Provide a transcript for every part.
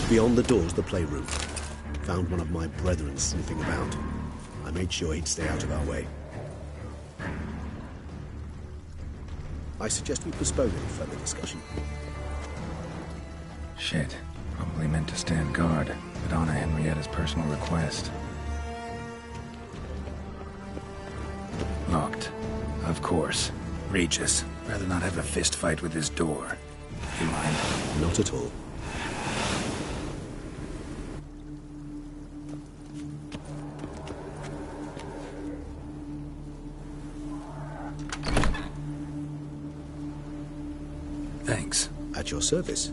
Beyond the door's the playroom. Found one of my brethren sniffing about. I made sure he'd stay out of our way. I suggest we postpone any further discussion. Shit. Probably meant to stand guard, but honor Henrietta's personal request. Locked. Of course. Regis. Rather not have a fist fight with this door. You mind? Not at all. Thanks. At your service.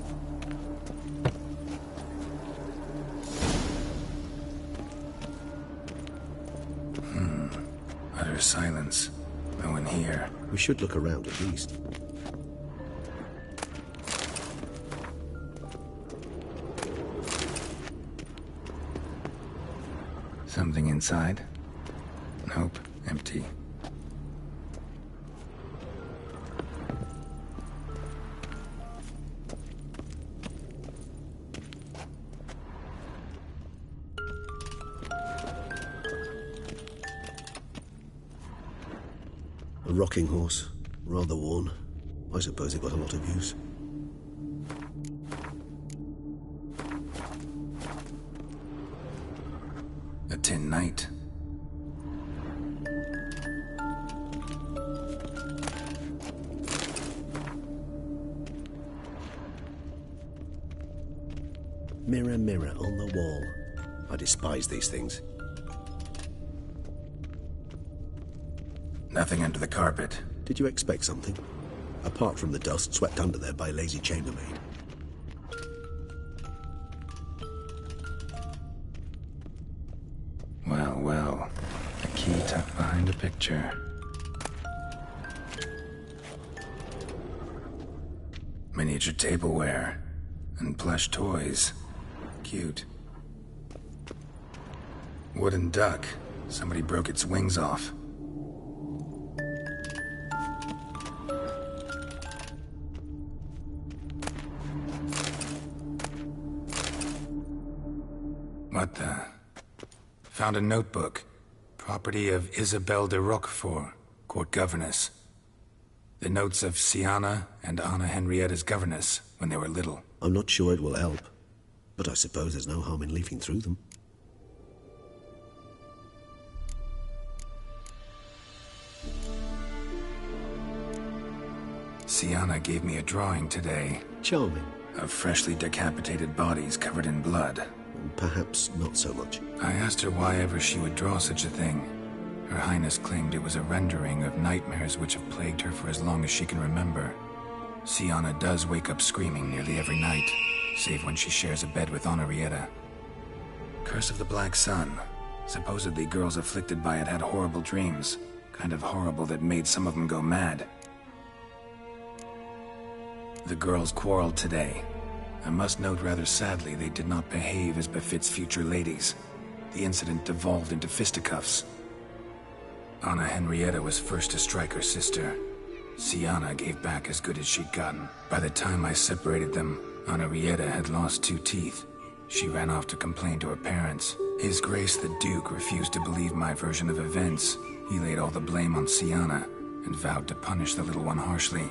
Utter silence. No one here. We should look around at least. Something inside? Nope. Empty. A rocking horse. Rather worn. I suppose it got a lot of use. A tin knight. Mirror, mirror on the wall. I despise these things. Nothing under the carpet. Did you expect something? Apart from the dust swept under there by a lazy chambermaid. Well, well. A key tucked behind a picture. Miniature tableware. And plush toys. Cute. Wooden duck. Somebody broke its wings off. What the? Found a notebook. Property of Isabelle de Roquefort, court governess. The notes of Siana and Anna Henrietta's governess when they were little. I'm not sure it will help, but I suppose there's no harm in leafing through them. Siana gave me a drawing today. Charming. Of freshly decapitated bodies covered in blood. Perhaps not so much. I asked her why ever she would draw such a thing. Her Highness claimed it was a rendering of nightmares which have plagued her for as long as she can remember. Siana does wake up screaming nearly every night, save when she shares a bed with Henrietta. Curse of the Black Sun. Supposedly girls afflicted by it had horrible dreams. Kind of horrible that made some of them go mad. The girls quarreled today. I must note rather sadly they did not behave as befits future ladies. The incident devolved into fisticuffs. Anna Henrietta was first to strike her sister. Siana gave back as good as she'd gotten. By the time I separated them, Henrietta had lost 2 teeth. She ran off to complain to her parents. His Grace the Duke refused to believe my version of events. He laid all the blame on Siana and vowed to punish the little one harshly.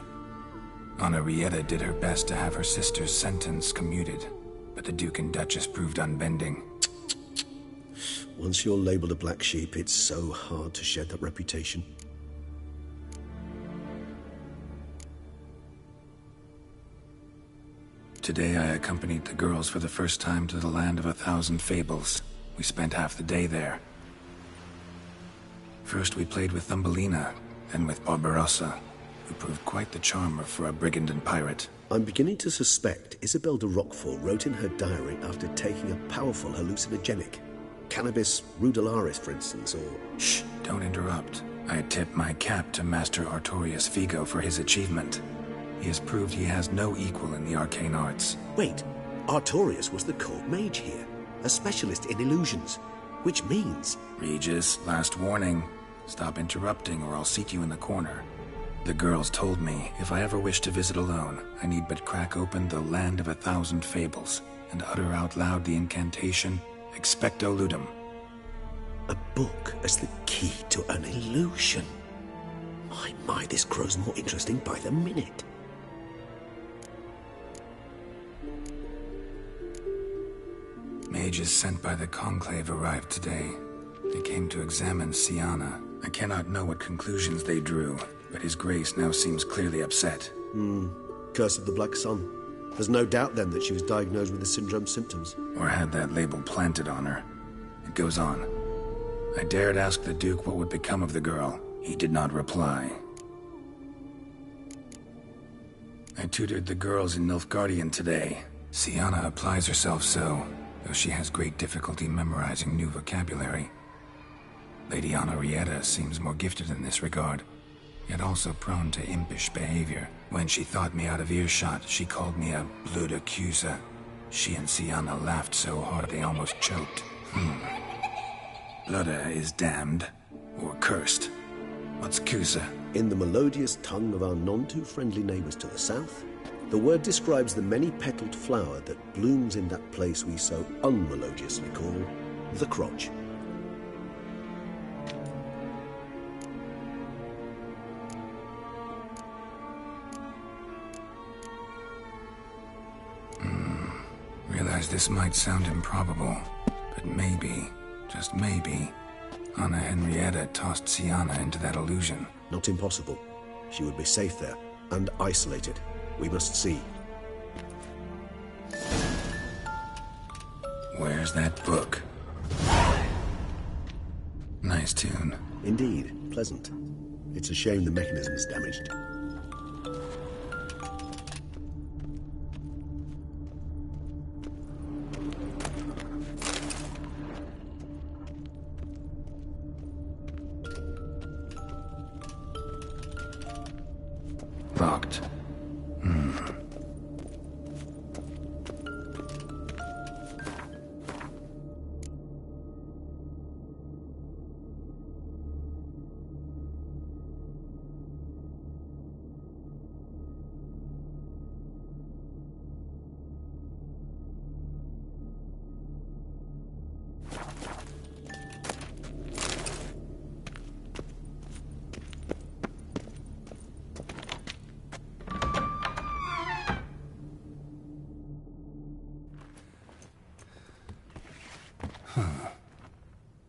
Henrietta did her best to have her sister's sentence commuted, but the Duke and Duchess proved unbending. Once you're labeled a black sheep, it's so hard to shed that reputation. Today I accompanied the girls for the first time to the land of 1,000 fables. We spent half the day there. First we played with Thumbelina, then with Barbarossa, who proved quite the charmer for a brigand and pirate. I'm beginning to suspect Isabelle de Roquefort wrote in her diary after taking a powerful hallucinogenic. Cannabis rudelaris, for instance, or... Shh, don't interrupt. I tip my cap to Master Artorius Vigo for his achievement. He has proved he has no equal in the arcane arts. Wait, Artorius was the court mage here, a specialist in illusions, which means... Regis, last warning. Stop interrupting or I'll seat you in the corner. The girls told me if I ever wish to visit alone, I need but crack open the Land of 1,000 Fables and utter out loud the incantation, Expecto Ludum. A book as the key to an illusion. My, this grows more interesting by the minute. Mages sent by the Conclave arrived today. They came to examine Siana. I cannot know what conclusions they drew, but His Grace now seems clearly upset. Curse of the Black Sun. There's no doubt then that she was diagnosed with the syndrome symptoms. Or had that label planted on her. It goes on. I dared ask the Duke what would become of the girl. He did not reply. I tutored the girls in Nilfgaardian today. Siana applies herself so, though she has great difficulty memorizing new vocabulary. Lady Henrietta seems more gifted in this regard, yet also prone to impish behavior. When she thought me out of earshot, she called me a blood accuser. She and Siana laughed so hard they almost choked. Blooda is damned, or cursed. What's Cusa? In the melodious tongue of our none-too-friendly neighbors to the south, the word describes the many-petaled flower that blooms in that place we so unmelodiously call the crotch. Realize this might sound improbable, but maybe, just maybe, Anna Henrietta tossed Siana into that illusion. Not impossible. She would be safe there, and isolated. We must see. Where's that book? Nice tune. Indeed, pleasant. It's a shame the mechanism's damaged. Locked.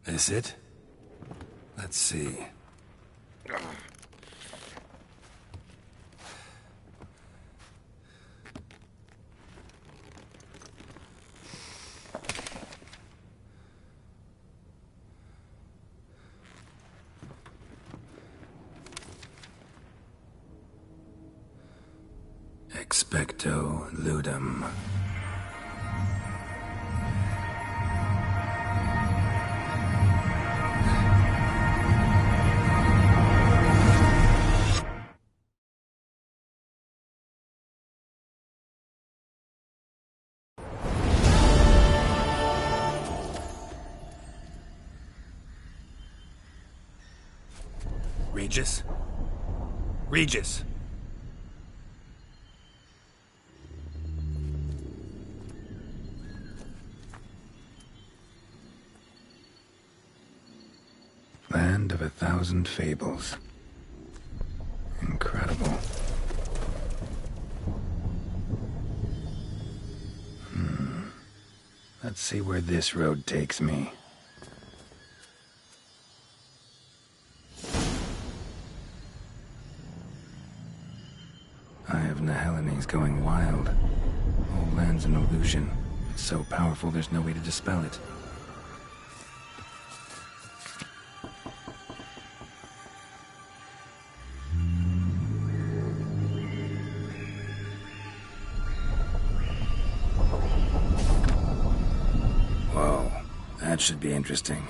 This it? Let's see. Expecto Ludum. Regis? Regis! Land of 1,000 Fables. Incredible. Let's see where this road takes me. Eye of Nehelene going wild. Whole land's an illusion. It's so powerful there's no way to dispel it. Whoa, that should be interesting.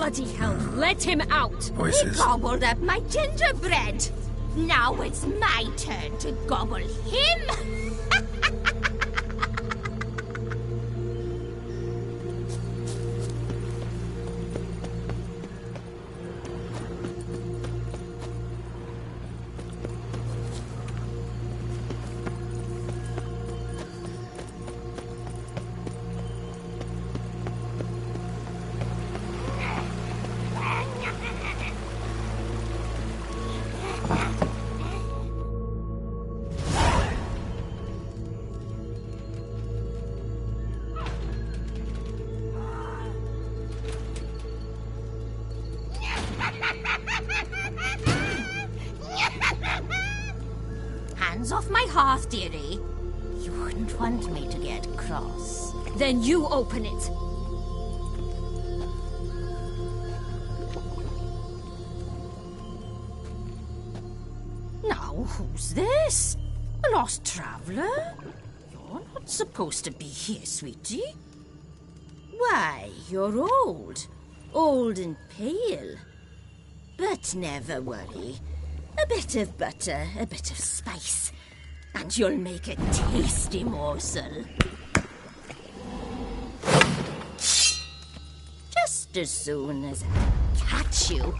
Bloody hell, let him out! Voices. He gobbled up my gingerbread. Now it's my turn to gobble him. Hands off my hearth, dearie. You wouldn't want me to get cross. Then you open it. Now, who's this? A lost traveler? You're not supposed to be here, sweetie. Why, you're old. Old and pale. But never worry. A bit of butter, a bit of spice, and you'll make a tasty morsel. Just as soon as I catch you.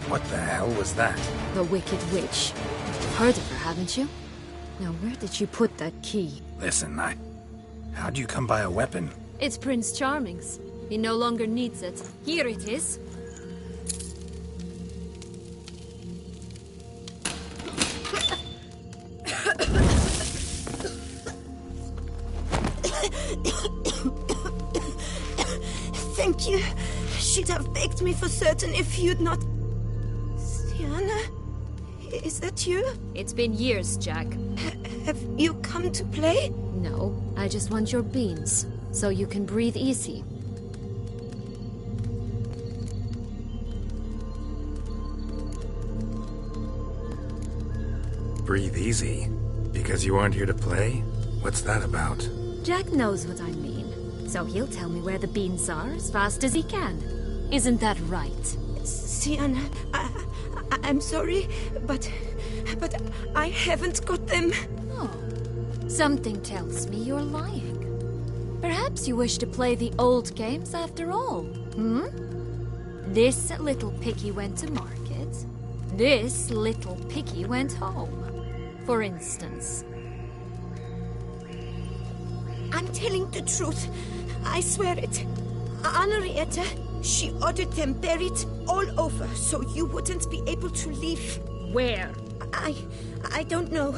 What the hell was that? The Wicked Witch. Heard of her, haven't you? Now, where did she put that key? Listen, how'd you come by a weapon? It's Prince Charming's. He no longer needs it. Here it is. You should have begged me for certain if you'd not... Sienna? Is that you? It's been years, Jack. Have you come to play? No, I just want your beans, so you can breathe easy. Breathe easy? Because you aren't here to play? What's that about? Jack knows what I mean, so he'll tell me where the beans are as fast as he can. Isn't that right? Sienna, I'm sorry, but I haven't got them. Oh, something tells me you're lying. Perhaps you wish to play the old games after all, hmm? This little piggy went to market. This little piggy went home, for instance. I'm telling the truth. I swear it. Henrietta, she ordered them buried all over so you wouldn't be able to leave. Where? I don't know.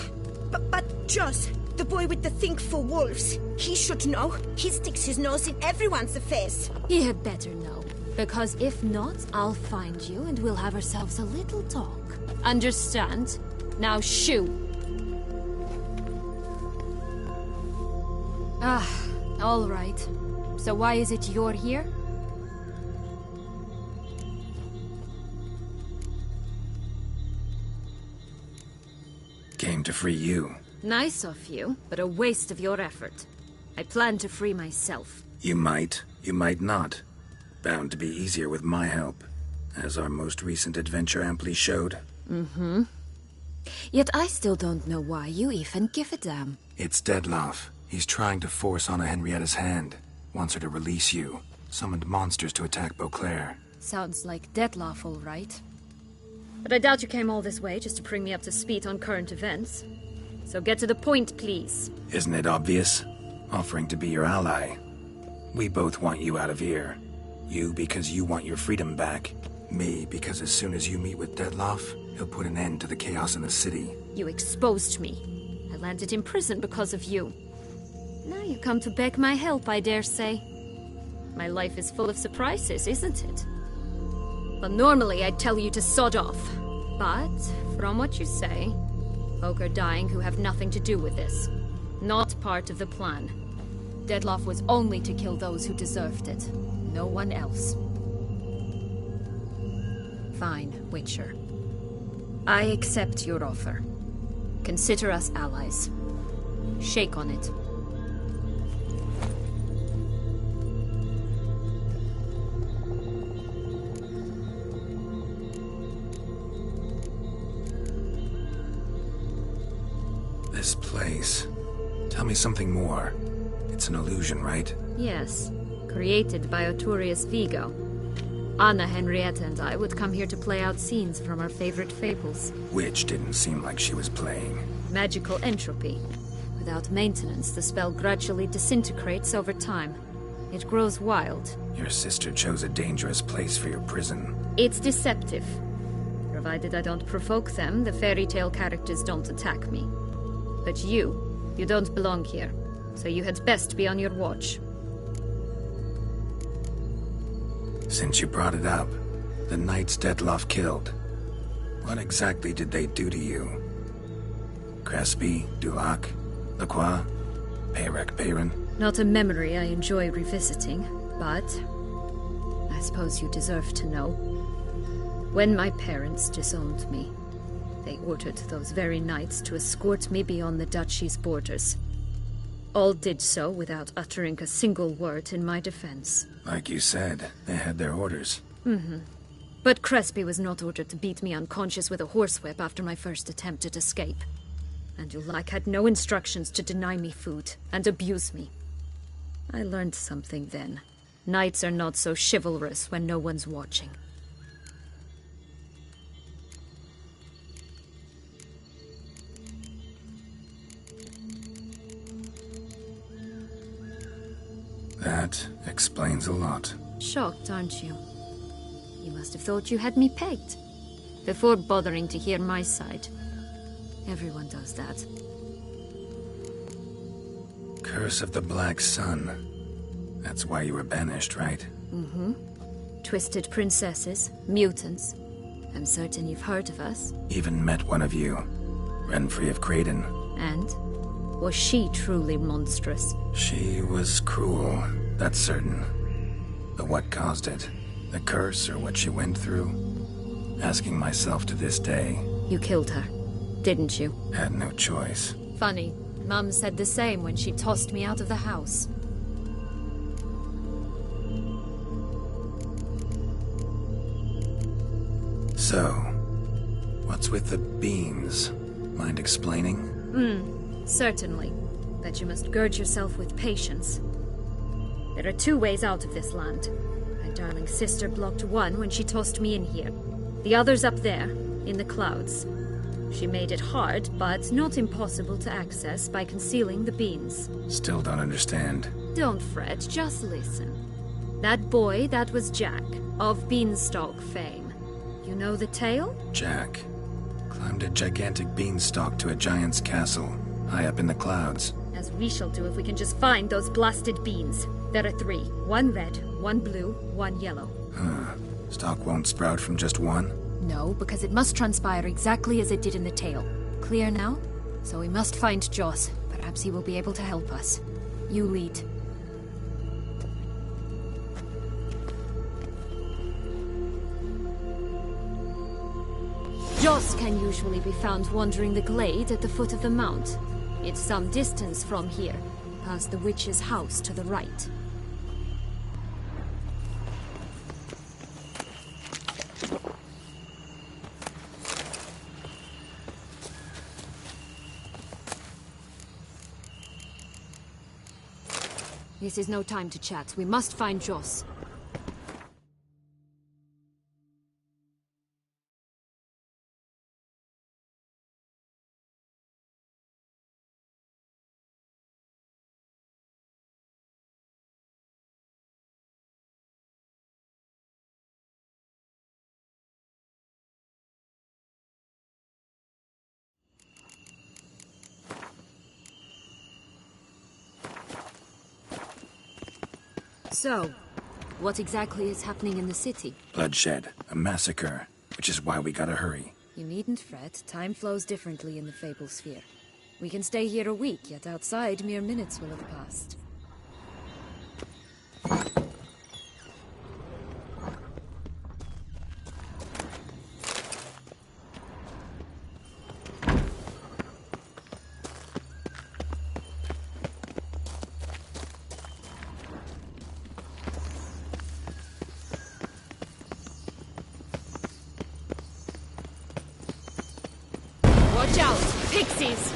But Joss, the boy with the thing for wolves, he should know. He sticks his nose in everyone's affairs. He had better know. Because if not, I'll find you and we'll have ourselves a little talk. Understand? Now shoo! Ah, all right. So why is it you're here? Came to free you. Nice of you, but a waste of your effort. I plan to free myself. You might not. Bound to be easier with my help, as our most recent adventure amply showed. Mm-hmm. Yet I still don't know why you even give a damn. It's Dettlaff. He's trying to force Anna Henrietta's hand. Wants her to release you. Summoned monsters to attack Beauclair. Sounds like Dettlaff, all right. But I doubt you came all this way just to bring me up to speed on current events. So get to the point, please. Isn't it obvious? Offering to be your ally. We both want you out of here. You because you want your freedom back. Me because as soon as you meet with Dettlaff, he'll put an end to the chaos in the city. You exposed me. I landed in prison because of you. Now you come to beg my help, I dare say. My life is full of surprises, isn't it? Well, normally I'd tell you to sod off. But, from what you say, folk are dying who have nothing to do with this. Not part of the plan. Dettlaff was only to kill those who deserved it. No one else. Fine, Witcher. I accept your offer. Consider us allies. Shake on it. This place. Tell me something more. It's an illusion, right? Yes. Created by Arturius Vigo. Anna Henrietta and I would come here to play out scenes from our favorite fables. Which didn't seem like she was playing. Magical entropy. Without maintenance, the spell gradually disintegrates over time. It grows wild. Your sister chose a dangerous place for your prison. It's deceptive. Provided I don't provoke them, the fairy tale characters don't attack me. But you don't belong here. So you had best be on your watch. Since you brought it up, the knights Dettlaff killed. What exactly did they do to you? Crespi, Dulac, Lacroix, Peyrac-Peyran? Not a memory I enjoy revisiting, but I suppose you deserve to know. When my parents disowned me, they ordered those very knights to escort me beyond the duchy's borders. All did so without uttering a single word in my defense. Like you said, they had their orders. Mm-hmm. But Crespi was not ordered to beat me unconscious with a horsewhip after my first attempt at escape. And Dulac had no instructions to deny me food and abuse me. I learned something then. Knights are not so chivalrous when no one's watching. That explains a lot. Shocked, aren't you? You must have thought you had me pegged. Before bothering to hear my side. Everyone does that. Curse of the Black Sun. That's why you were banished, right? Twisted princesses, mutants. I'm certain you've heard of us. Even met one of you. Renfri of Kraden. And? Was she truly monstrous? She was cruel, that's certain. But what caused it? The curse or what she went through? Asking myself to this day. You killed her, didn't you? Had no choice. Funny. Mum said the same when she tossed me out of the house. So, what's with the beans? Mind explaining? Certainly. But you must gird yourself with patience. There are 2 ways out of this land. My darling sister blocked one when she tossed me in here. The other's up there, in the clouds. She made it hard, but not impossible to access by concealing the beans. Still don't understand. Don't fret, just listen. That boy, that was Jack, of Beanstalk fame. You know the tale? Jack climbed a gigantic beanstalk to a giant's castle, high up in the clouds. As we shall do if we can just find those blasted beans. There are 3. 1 red, 1 blue, 1 yellow. Stalk won't sprout from just one? No, because it must transpire exactly as it did in the tale. Clear now? So we must find Joss. Perhaps he will be able to help us. You lead. Joss can usually be found wandering the glade at the foot of the mount. It's some distance from here, past the witch's house to the right. This is no time to chat. We must find Joss. So, what exactly is happening in the city? Bloodshed. A massacre. Which is why we gotta hurry. You needn't fret. Time flows differently in the Fable Sphere. We can stay here a week, yet outside mere minutes will have passed. Watch out! Pixies!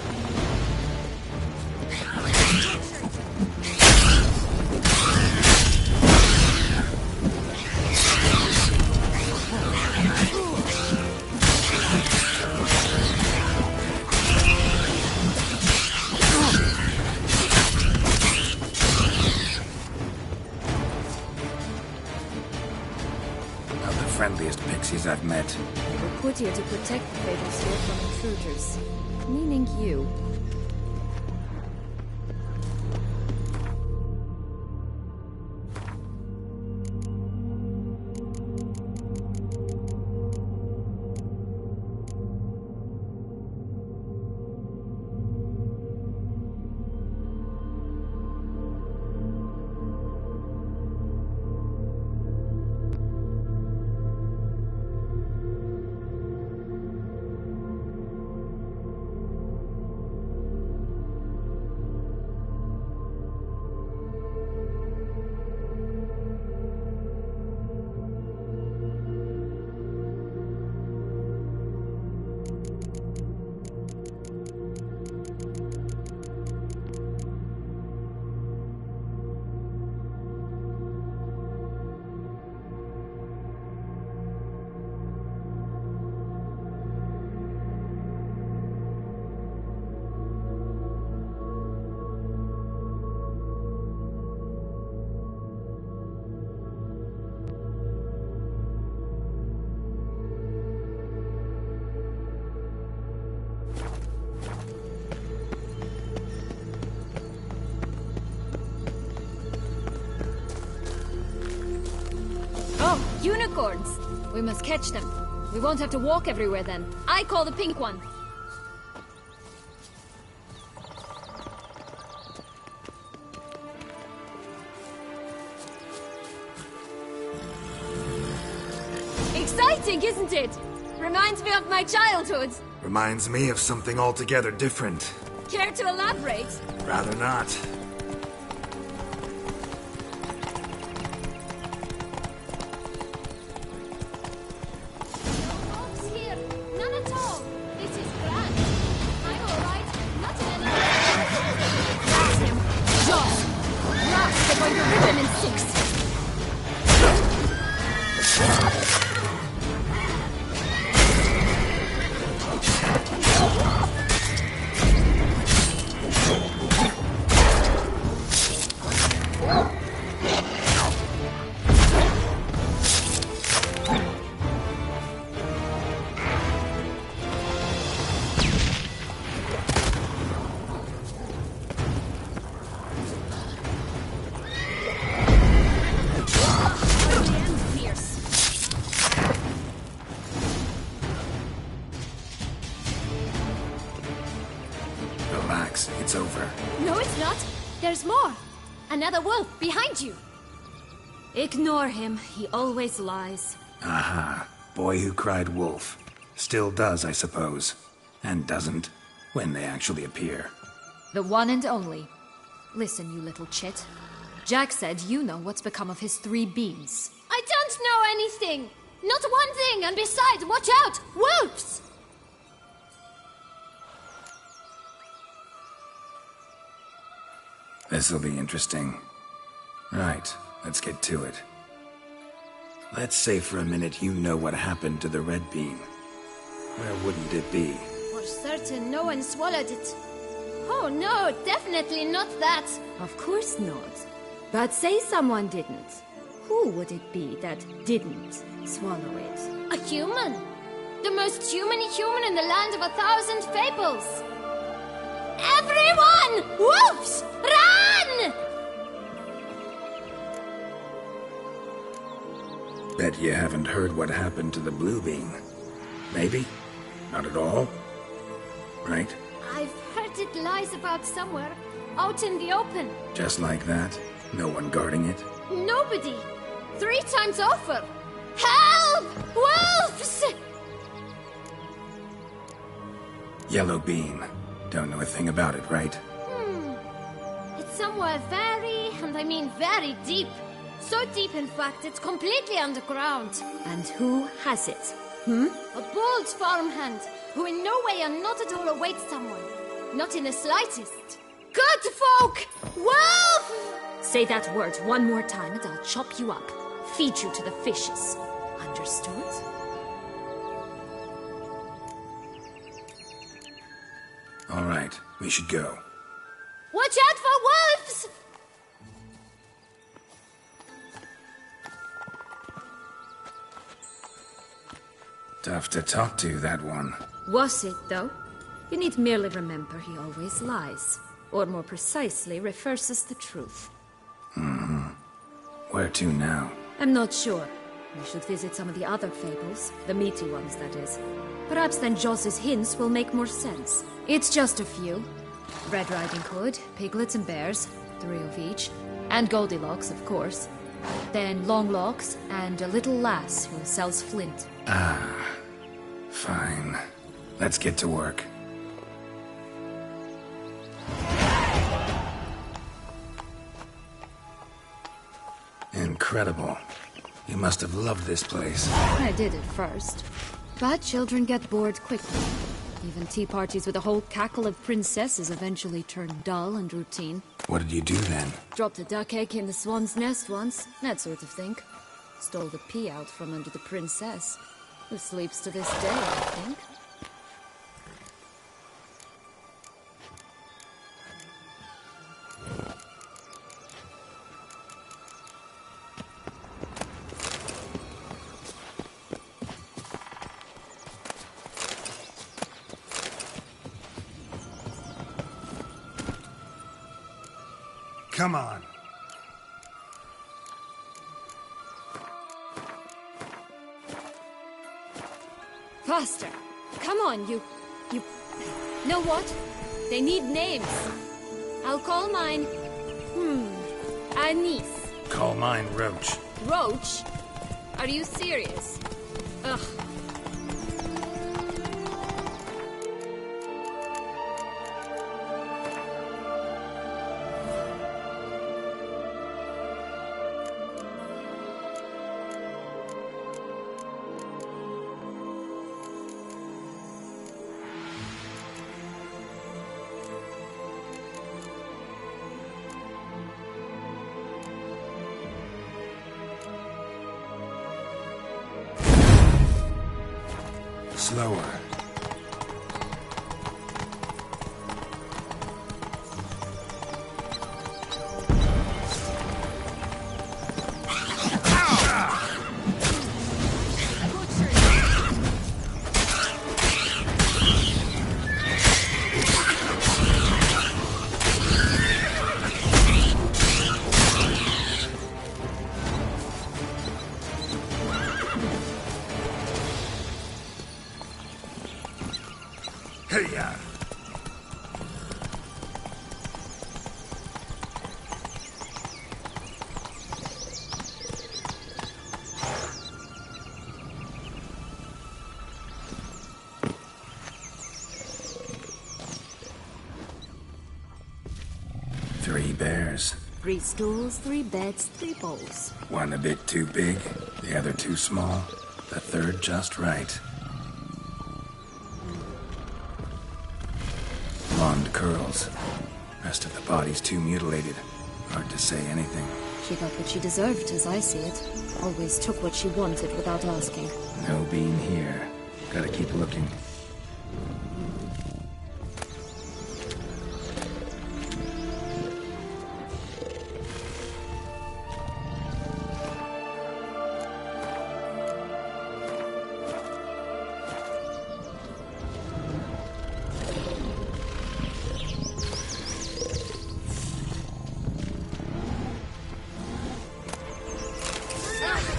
Not the friendliest pixies I've met. They were put here to protect the Fable Sphere from intruders. Meaning you. Unicorns! We must catch them. We won't have to walk everywhere then. I call the pink one. Exciting, isn't it? Reminds me of my childhood. Reminds me of something altogether different. Care to elaborate? Rather not. Folks here, none at all. This is grand. I'm all right. Not in any. That's him. Jaws. Last, they're going to rip him in six. Relax, it's over. No, it's not. There's more. Another wolf behind you. Ignore him. He always lies. Aha. Boy who cried wolf. Still does, I suppose. And doesn't, when they actually appear. The one and only. Listen, you little chit. Jack said you know what's become of his 3 beams. I don't know anything! Not one thing, and besides, watch out! Wolves! This'll be interesting. Right, let's get to it. Let's say for a minute you know what happened to the red beam. Where wouldn't it be? For certain, no one swallowed it. Oh no, definitely not that. Of course not. But say someone didn't. Who would it be that didn't swallow it? A human. The most human-y human in the land of 1,000 fables. Everyone! Wolves! Run! Bet you haven't heard what happened to the blue beam. Maybe? Not at all? Right? I've heard it lies about somewhere, out in the open. Just like that? No one guarding it? Nobody. 3 times over. Help! Wolves! Yellow beam. Don't know a thing about it, right? It's somewhere very, and I mean very deep. So deep, in fact, it's completely underground. And who has it? A bold farmhand, who in no way and not at all awaits someone. Not in the slightest. Good folk! Wolf! Say that word one more time and I'll chop you up. Feed you to the fishes. Understood? All right, we should go. Watch out for wolves! Tough to talk to, that one. Was it, though? You need merely remember he always lies. Or more precisely, refers the truth. Where to now? I'm not sure. We should visit some of the other fables. The meaty ones, that is. Perhaps then Joss's hints will make more sense. It's just a few. Red Riding Hood, piglets and bears, 3 of each. And Goldilocks, of course. Then Longlocks, and a little lass who sells flint. Fine. Let's get to work. Incredible. You must have loved this place. I did at first. But children get bored quickly. Even tea parties with a whole cackle of princesses eventually turn dull and routine. What did you do then? Dropped a duck egg in the swan's nest once, that sort of thing. Stole the pea out from under the princess, who sleeps to this day, I think. Come on. Faster! Come on, you... Know what? They need names. I'll call mine... Anise. Call mine Roach. Roach? Are you serious? Ugh. Slower. Hey-ya! Three bears. 3 stools, 3 beds, 3 bowls. One a bit too big, the other too small, the third just right. Blonde curls. Rest of the body's too mutilated. Hard to say anything. She got what she deserved, as I see it. Always took what she wanted without asking. No bean here. Gotta keep looking.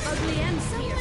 Ugly ends here.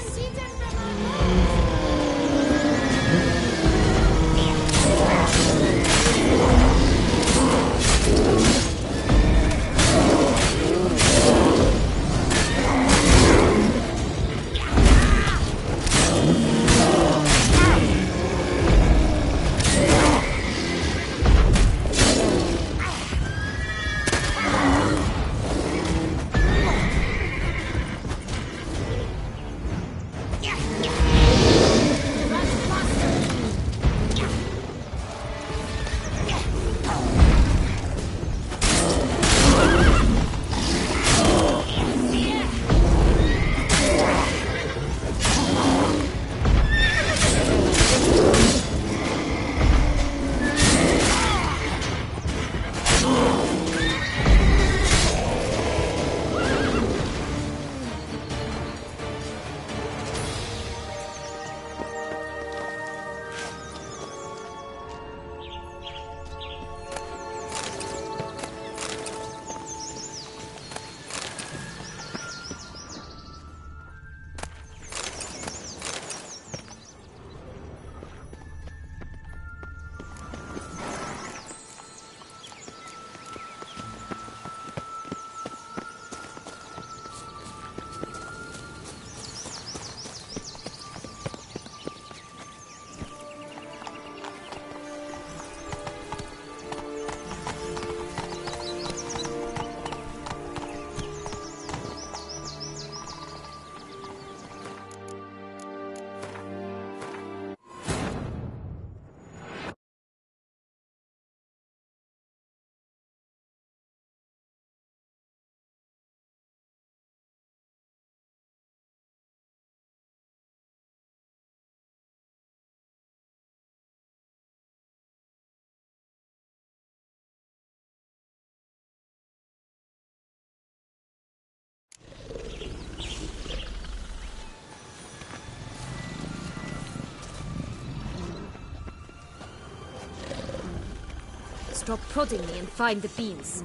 Stop prodding me and find the beans.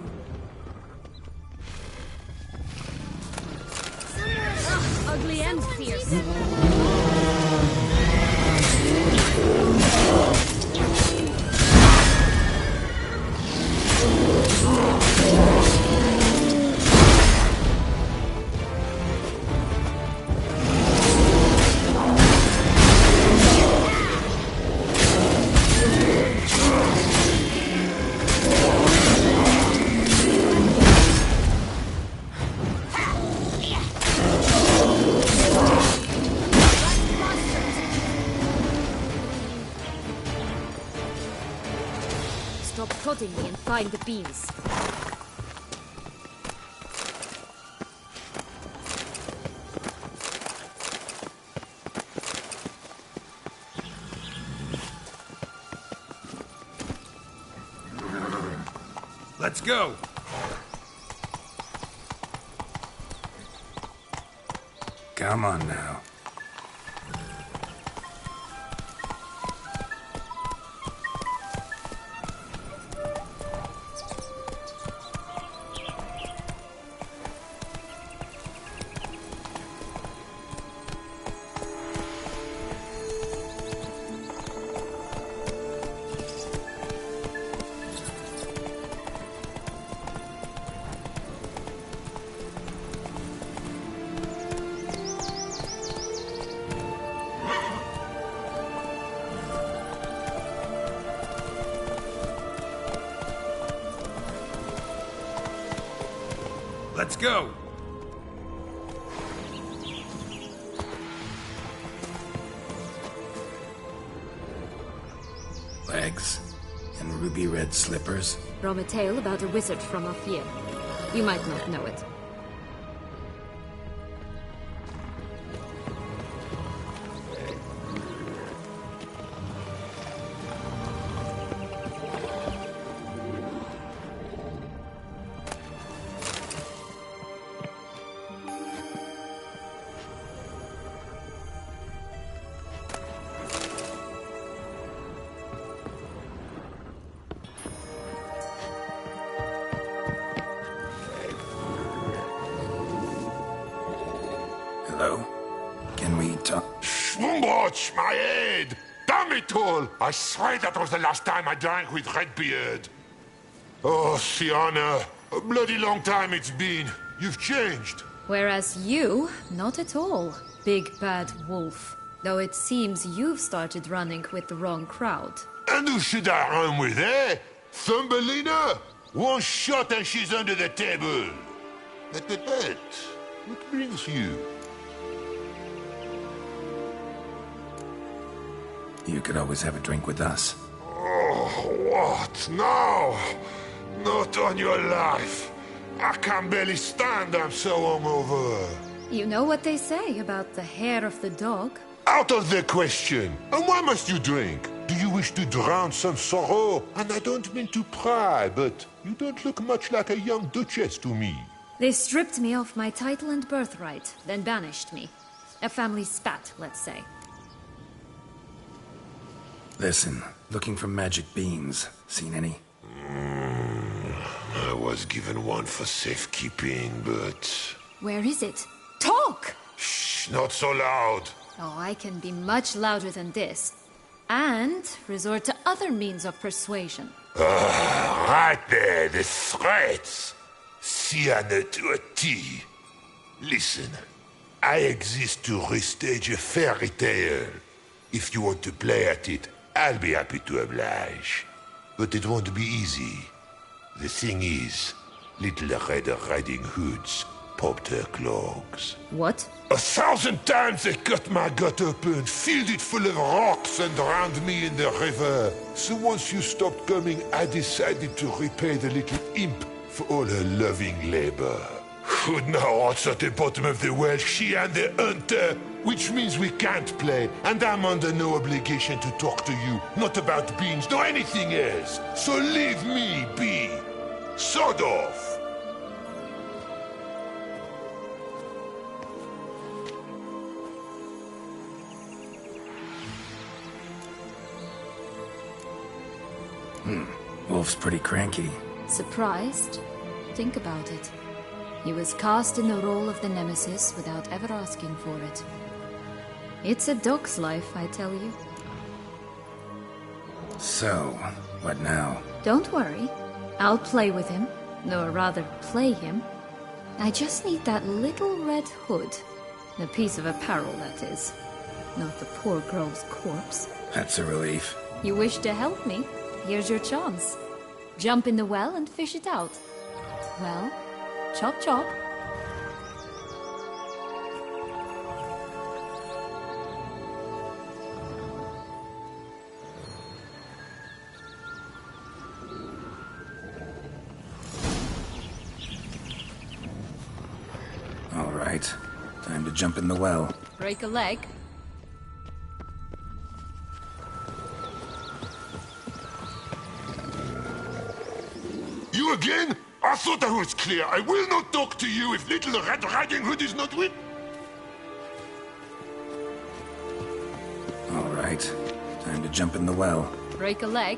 Ugh, ugly and fierce. Stop prodding me and find the beans. Let's go! Come on now. Let's go! Legs and ruby red slippers. From a tale about a wizard from Ophir. You might not know it. Hello? Can we talk? Watch my head! Damn it all! I swear that was the last time I drank with Redbeard. Oh, Sienna, a bloody long time it's been. You've changed. Whereas you, not at all, big bad wolf. Though it seems you've started running with the wrong crowd. And who should I run with, eh? Thumbelina? One shot and she's under the table. But, what brings you? You could always have a drink with us. Oh, what now? Not on your life. I can barely stand, I'm so hungover. You know what they say about the hair of the dog? Out of the question. And why must you drink? Do you wish to drown some sorrow? And I don't mean to pry, but you don't look much like a young duchess to me. They stripped me of my title and birthright, then banished me. A family spat, let's say. Listen, looking for magic beans. Seen any? I was given one for safekeeping, but... Where is it? Talk! Shh, not so loud. Oh, I can be much louder than this. And resort to other means of persuasion. Right there, the threats. Sienna to a T. Listen, I exist to restage a fairy tale. If you want to play at it, I'll be happy to oblige. But it won't be easy. The thing is, Little Red Riding Hoods popped her clogs. What? 1,000 times they cut my gut open, filled it full of rocks and drowned me in the river. So once you stopped coming, I decided to repay the little imp for all her loving labor. Who'd know what's at the bottom of the well? She and the hunter, which means we can't play, and I'm under no obligation to talk to you, not about beans, nor anything else. So leave me be. Sod off. Wolf's pretty cranky. Surprised? Think about it. He was cast in the role of the Nemesis without ever asking for it. It's a dog's life, I tell you. So, what now? Don't worry. I'll play with him. Or rather, play him. I just need that little red hood. A piece of apparel, that is. Not the poor girl's corpse. That's a relief. You wish to help me? Here's your chance. Jump in the well and fish it out. Well, chop chop. All right. Time to jump in the well. Break a leg. You again? I thought I was clear. I will not talk to you if little Red Riding Hood is not with... All right. Time to jump in the well. Break a leg.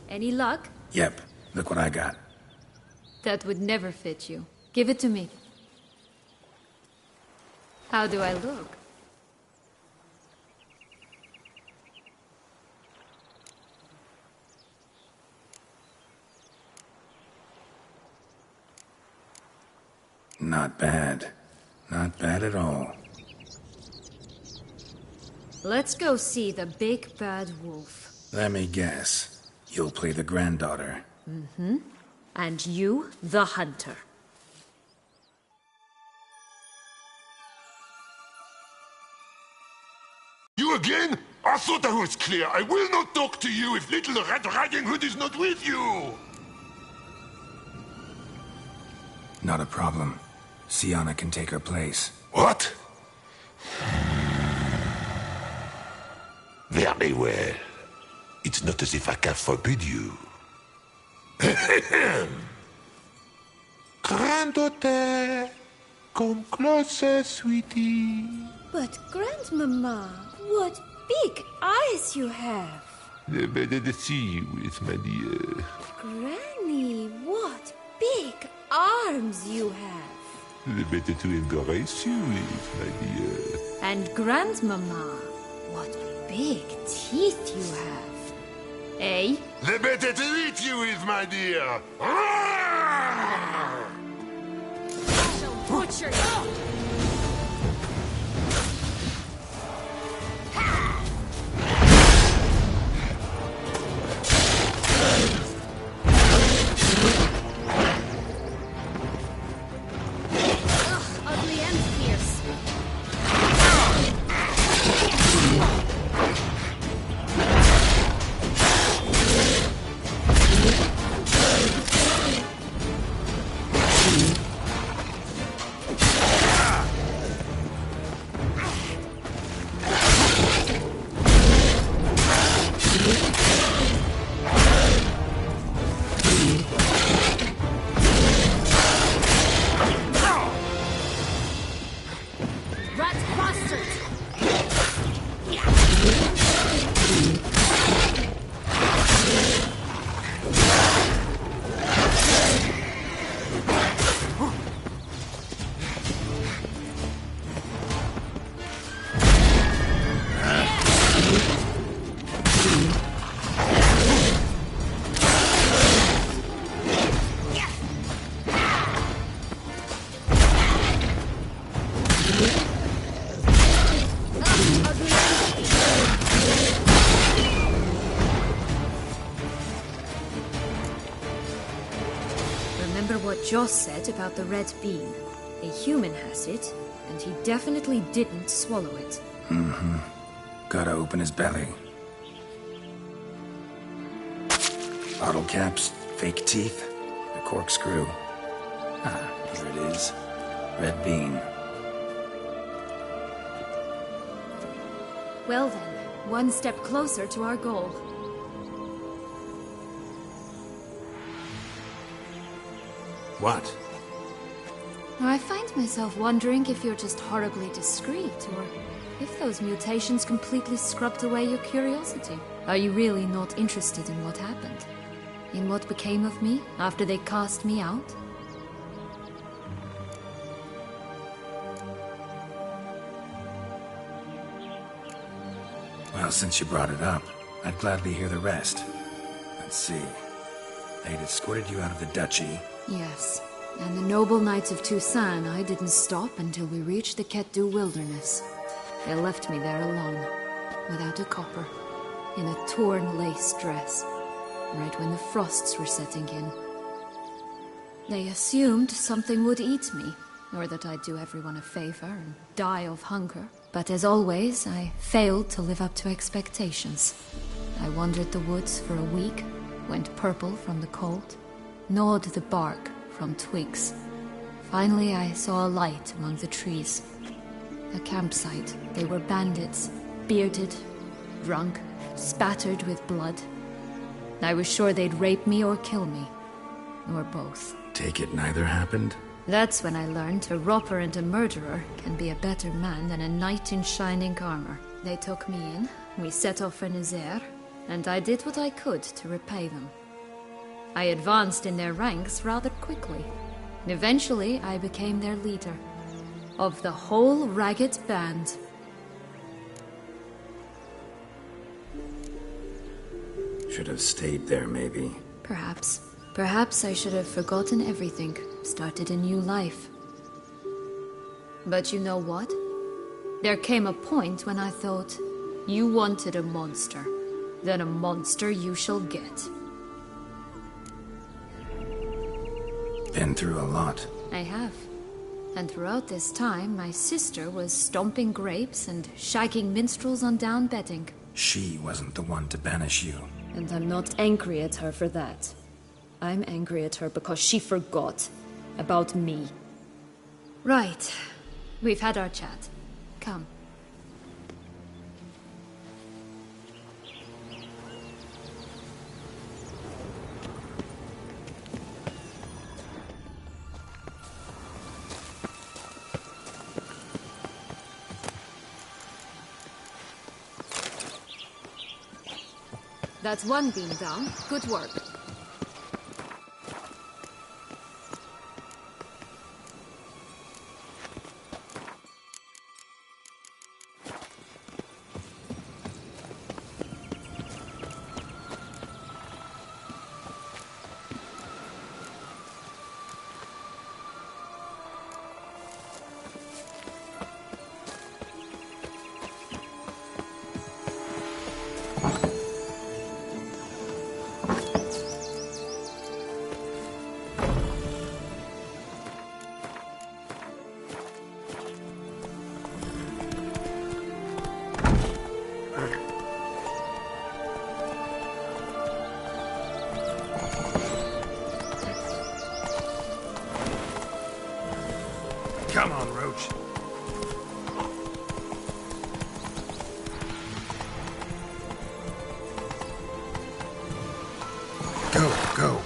Any luck? Yep. Look what I got. That would never fit you. Give it to me. How do I look? Not bad. Not bad at all. Let's go see the big bad wolf. Let me guess. You'll play the granddaughter. Mm-hmm. And you, the hunter. You again? I thought I was clear. I will not talk to you if little Red Riding Hood is not with you. Not a problem. Syanna can take her place. What? Very well. It's not as if I can forbid you. Granddaughter, come closer, sweetie. But, Grandmama, what big eyes you have. Better to see you with, my dear. Granny, what big arms you have. The better to embrace you with, my dear. And Grandmama, what big teeth you have. Eh? The better to eat you with, my dear. I shall butcher you. Ugly and fierce. remember what Joss said about the red bean. A human has it, and he definitely didn't swallow it. Mm-hmm. Gotta open his belly. Bottle caps, fake teeth, a corkscrew. Ah, here it is. Red bean. Well then, one step closer to our goal. What? I find myself wondering if you're just horribly discreet, or if those mutations completely scrubbed away your curiosity. Are you really not interested in what happened? In what became of me after they cast me out? Well, since you brought it up, I'd gladly hear the rest. Let's see. They'd escorted you out of the duchy. Yes. And the noble knights of Toussaint, I didn't stop until we reached the Ketdu wilderness. They left me there alone, without a copper, in a torn lace dress, right when the frosts were setting in. They assumed something would eat me, or that I'd do everyone a favor and die of hunger. But as always, I failed to live up to expectations. I wandered the woods for a week, went purple from the cold, gnawed the bark from twigs. Finally, I saw a light among the trees. A campsite. They were bandits, bearded, drunk, spattered with blood. I was sure they'd rape me or kill me, or both. Take it neither happened? That's when I learned a robber and a murderer can be a better man than a knight in shining armor. They took me in, we set off for Nazaire, and I did what I could to repay them. I advanced in their ranks rather quickly. Eventually, I became their leader. Of the whole ragged band. Should have stayed there, maybe. Perhaps. Perhaps I should have forgotten everything, started a new life. But you know what? There came a point when I thought, you wanted a monster. Then a monster you shall get. Been through a lot. I have. And throughout this time, my sister was stomping grapes and shagging minstrels on down bedding. She wasn't the one to banish you. And I'm not angry at her for that. I'm angry at her because she forgot about me. Right. We've had our chat. Come. That's one beam down. Good work. Come on, Roach. Go.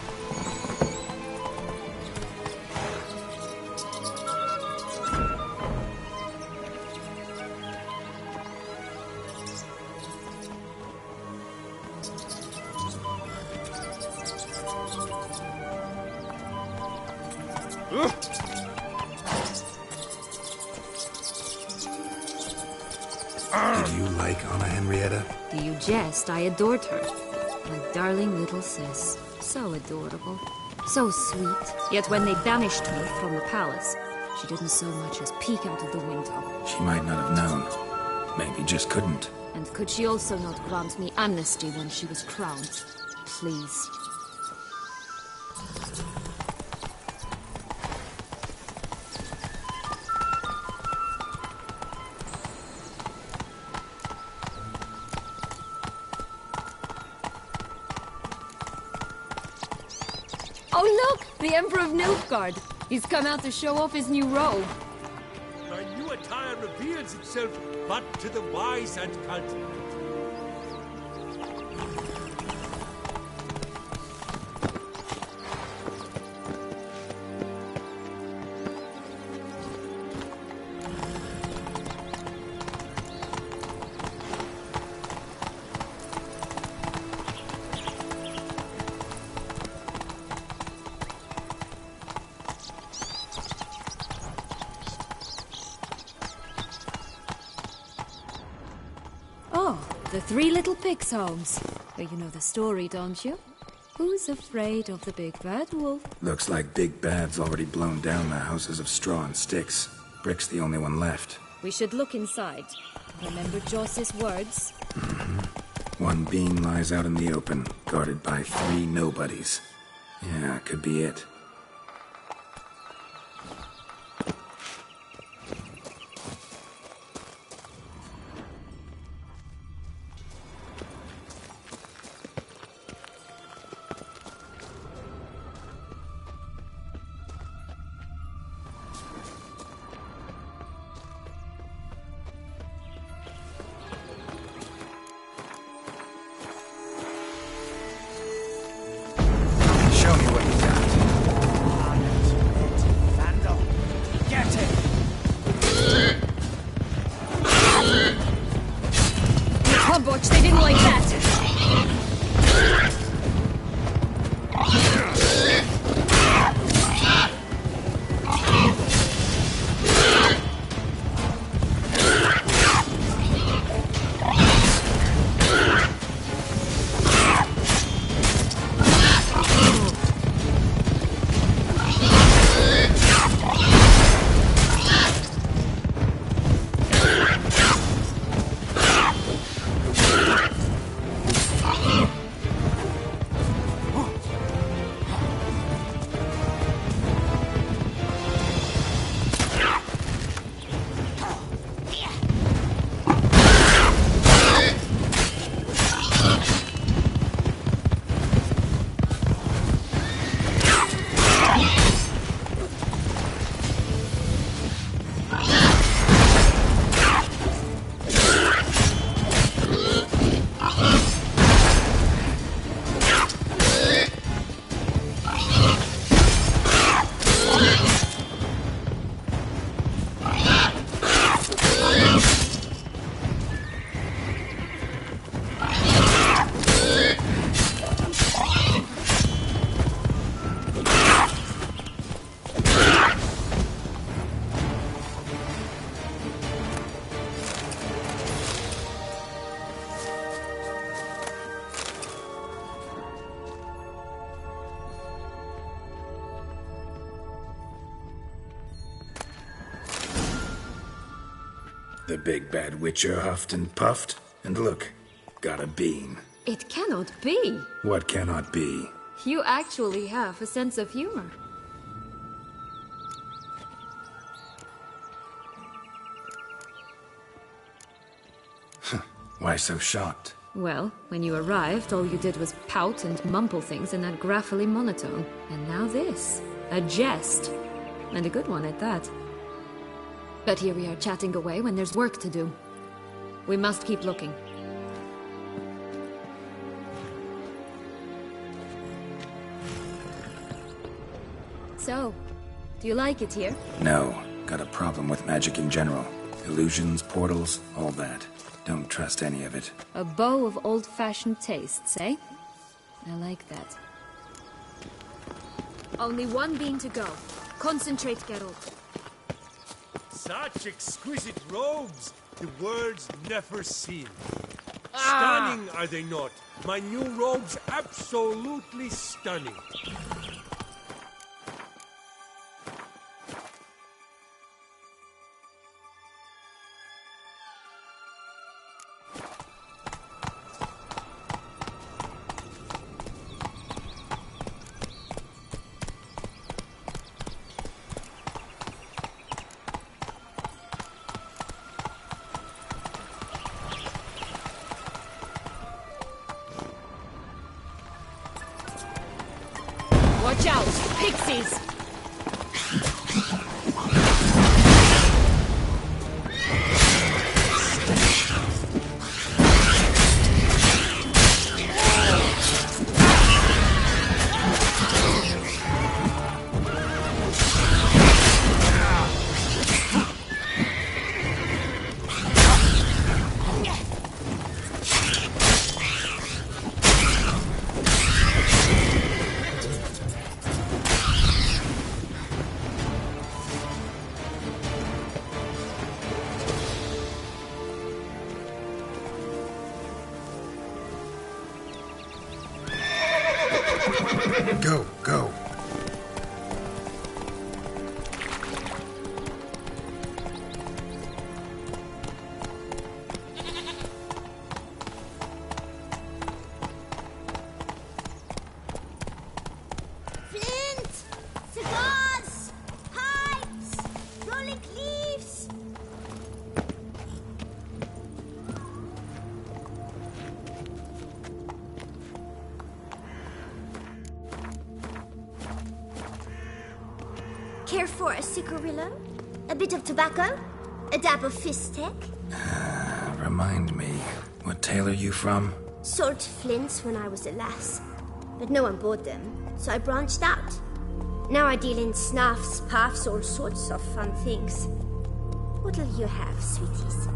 Did you like Anna Henrietta? Do you jest? I adored her. My darling little sis. So adorable. So sweet. Yet when they banished me from the palace, she didn't so much as peek out of the window. She might not have known. Maybe just couldn't. And could she also not grant me amnesty when she was crowned? Please. Oh look! The Emperor of Nilfgaard! He's come out to show off his new robe. My new attire reveals itself but to the wise and cultivated. The Three Little Pigs' homes. Well, you know the story, don't you? Who's afraid of the big bad wolf? Looks like Big Bad's already blown down the houses of straw and sticks. Brick's the only one left. We should look inside. Remember Joss's words? One being lies out in the open, guarded by 3 nobodies. Yeah, could be it. They didn't like that. The big bad witcher huffed and puffed, and look, got a bean. It cannot be. What cannot be? You actually have a sense of humor. Why so shocked? Well, when you arrived, all you did was pout and mumble things in that graphically monotone. And now this. A jest. And a good one at that. But here we are chatting away when there's work to do. We must keep looking. So, do you like it here? No. Got a problem with magic in general. Illusions, portals, all that. Don't trust any of it. A bow of old-fashioned tastes, eh? I like that. Only one bean to go. Concentrate, Geralt. Such exquisite robes! The world's never seen. Stunning, are they not? My new robes absolutely stunning. Watch out! Pixies! Go, go. Flint! Cigars! Pipes! Rolling leaves! Care for a cigarillo? A bit of tobacco? A dab of fistek? Remind me, what tale are you from? Sold flints when I was a lass, but no one bought them, so I branched out. Now I deal in snuffs, puffs, all sorts of fun things. What'll you have, sweeties?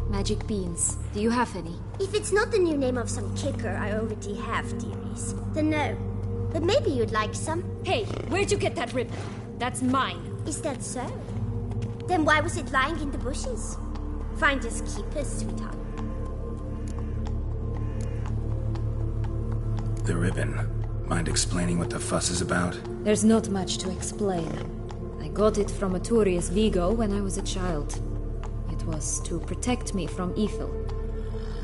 Magic beans. Do you have any? If it's not the new name of some kicker I already have, dearies, then no. But maybe you'd like some. Hey, where'd you get that ribbon? That's mine. Is that so? Then why was it lying in the bushes? Finders keepers, sweetheart. The ribbon. Mind explaining what the fuss is about? There's not much to explain. I got it from Aturius Vigo when I was a child. It was to protect me from evil.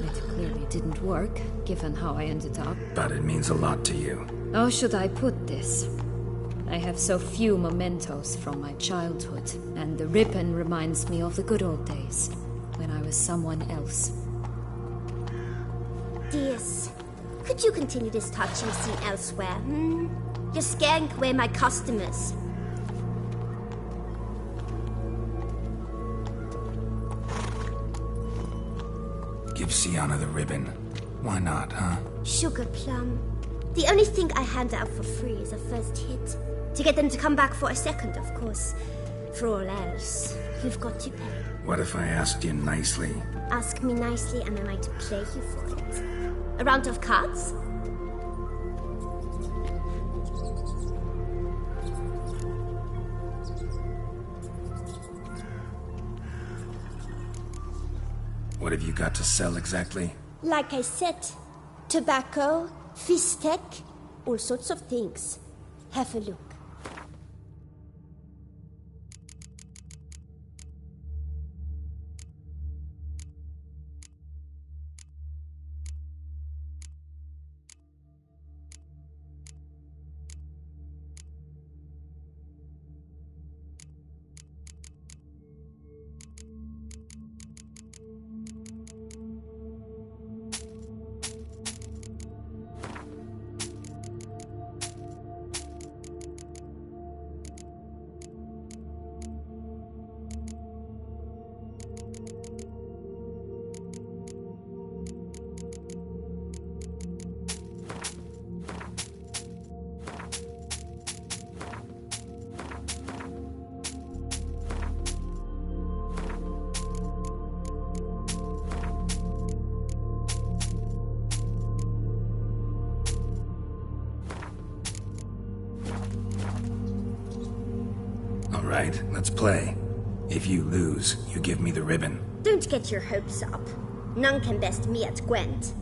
It clearly didn't work, given how I ended up. But it means a lot to you. How should I put this? I have so few mementos from my childhood, and the ribbon reminds me of the good old days, when I was someone else. Dears, could you continue this touching scene elsewhere, You're scaring away my customers. Give Sienna the ribbon. Why not, huh? Sugar plum. The only thing I hand out for free is a first hit. To get them to come back for a second, of course. For all else, you've got to pay. What if I asked you nicely? Ask me nicely and I might play you for it. A round of cards? What have you got to sell exactly? Like I said, tobacco, fistek, all sorts of things. Have a look. All right, let's play. If you lose, you give me the ribbon. Don't get your hopes up. None can best me at Gwent.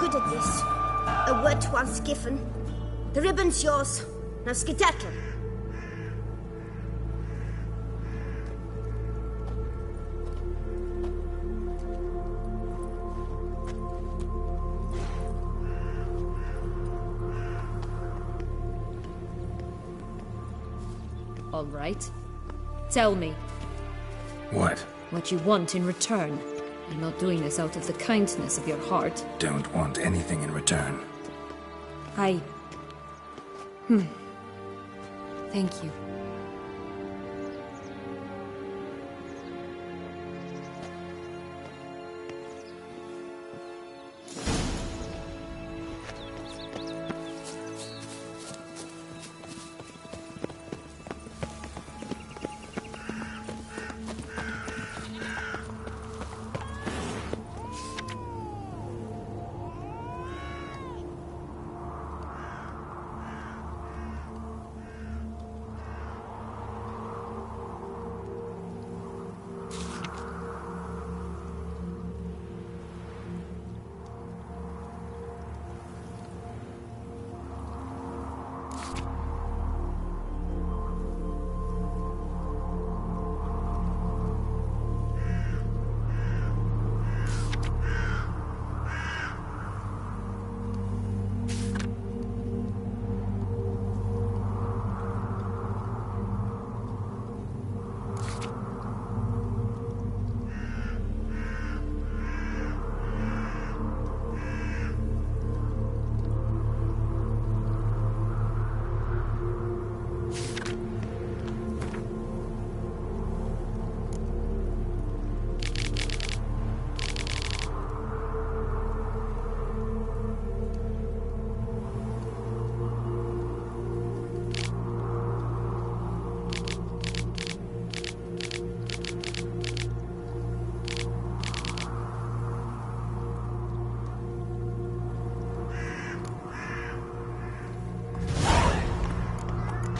good at this. A word once given. The ribbon's yours. Now skedaddle. All right. Tell me. What? What you want in return. You're not doing this out of the kindness of your heart. Don't want anything in return. Thank you.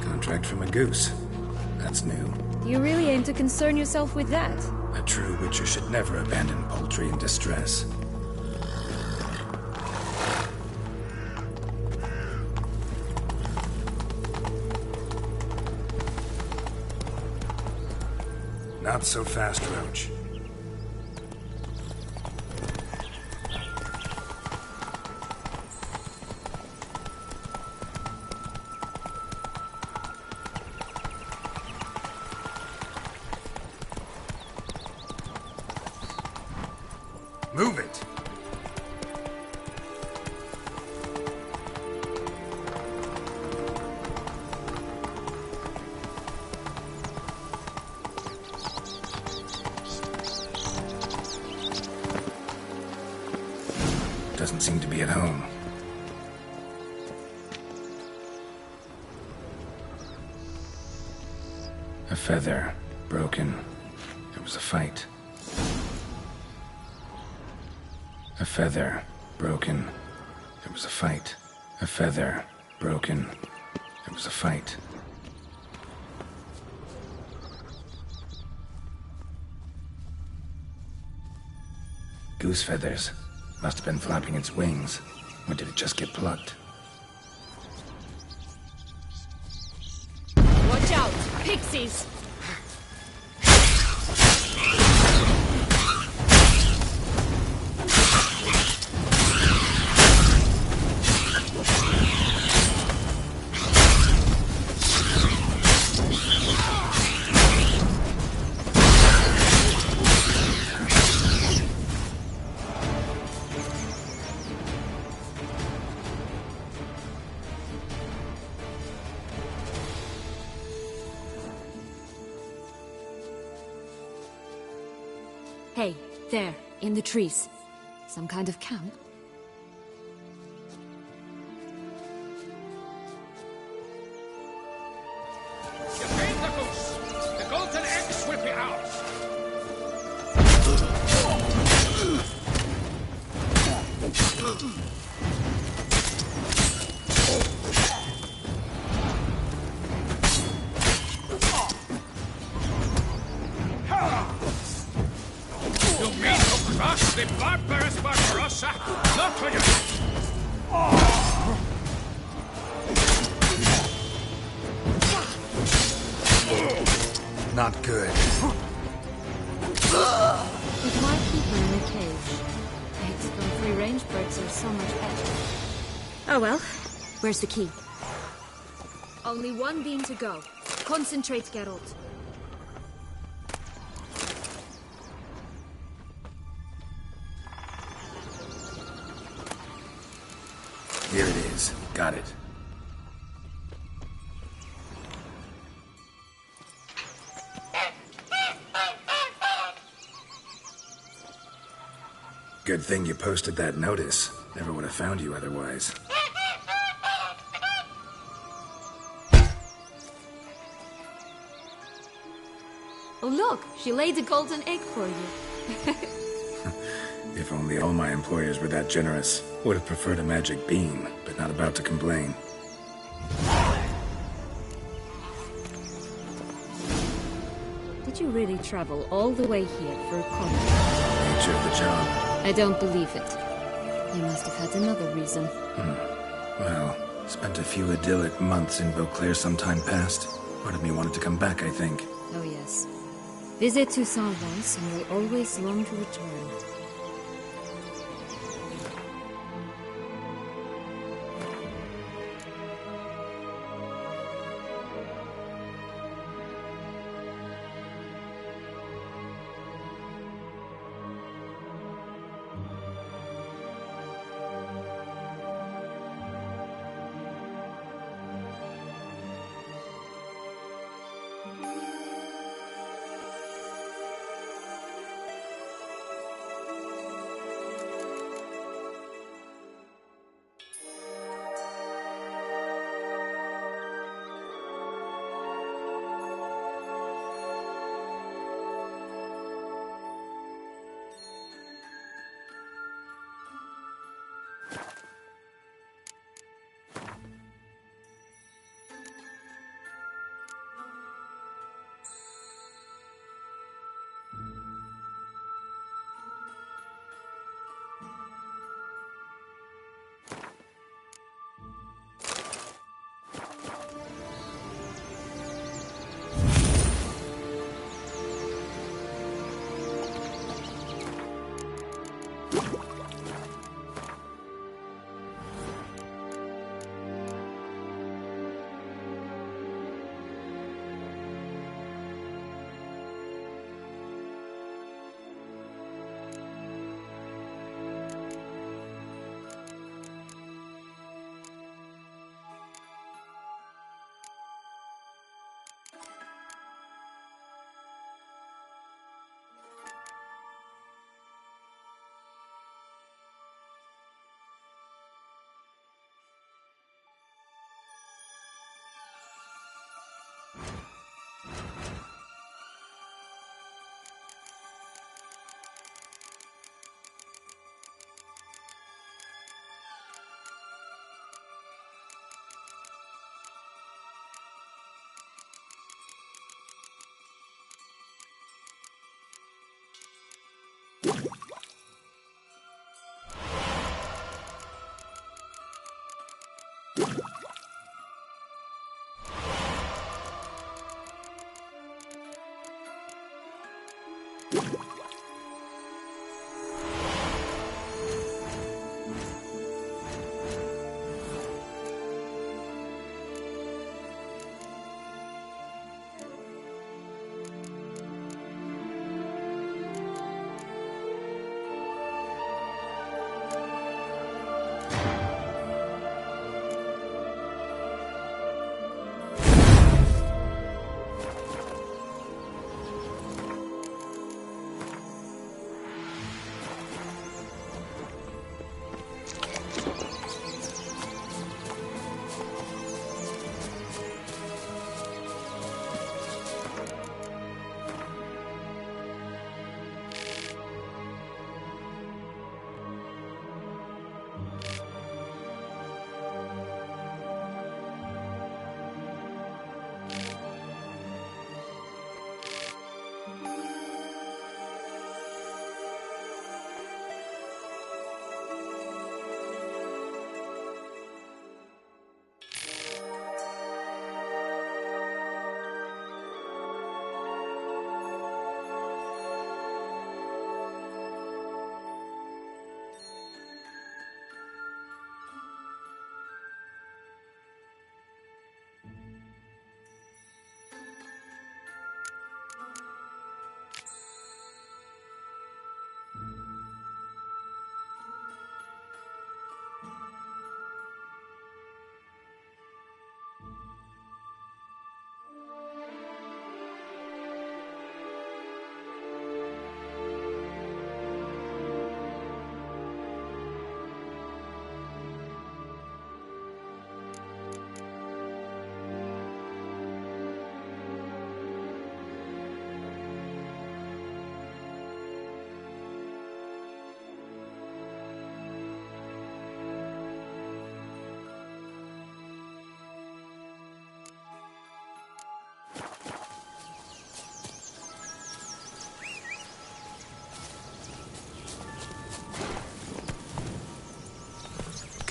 Contract from a goose. That's new. You really aim to concern yourself with that? A true witcher should never abandon poultry in distress. Not so fast, Roach. Move it! Doesn't seem to be at home. A feather, broken. There was a fight. A feather, broken. There was a fight. A feather, broken. There was a fight. Goose feathers. Must have been flapping its wings. Or did it just get plucked? Watch out! Pixies! Hey, there, in the trees. Some kind of camp? You paid the goose. The golden eggs will be ours. You mean to crush the Barbarous Barbarossa! Not on your... Not good. With my people in the cage, XCOM 3 range perks are so much better. Oh well. Where's the key? Only one beam to go. Concentrate, Geralt. Here it is. Got it. Good thing you posted that notice. Never would have found you otherwise. Oh look, she laid a golden egg for you. If only all my employers were that generous. Would have preferred a magic beam, but not about to complain. Did you really travel all the way here for a comment? Nature of the job. I don't believe it. You must have had another reason. Well, spent a few idyllic months in Beauclair some time past. Part of me wanted to come back, I think. Oh yes. Visit Toussaint once, and you'll always long to return.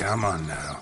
Come on now.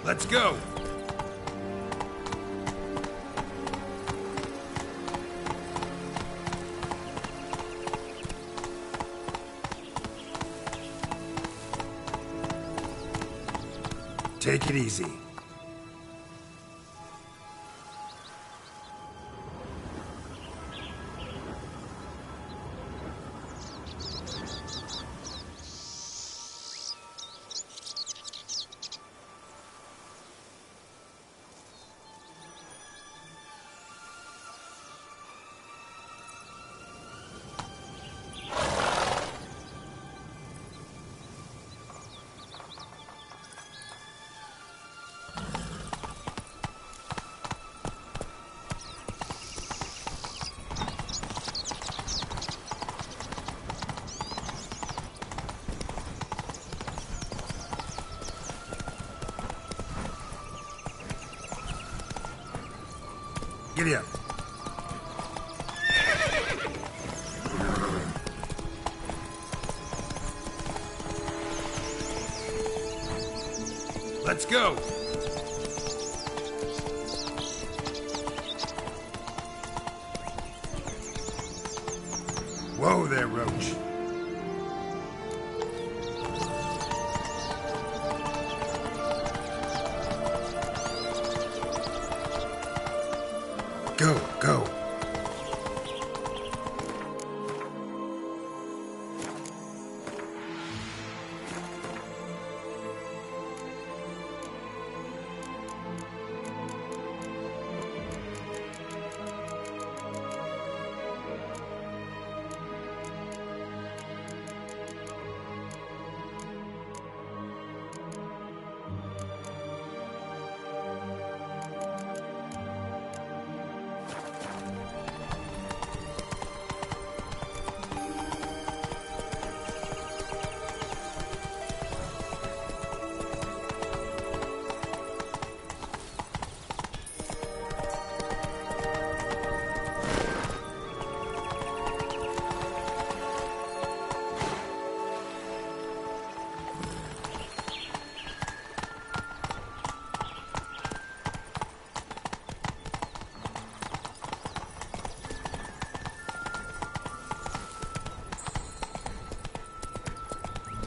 Let's go! Take it easy. Giddy up. Let's go! Whoa there, Roach.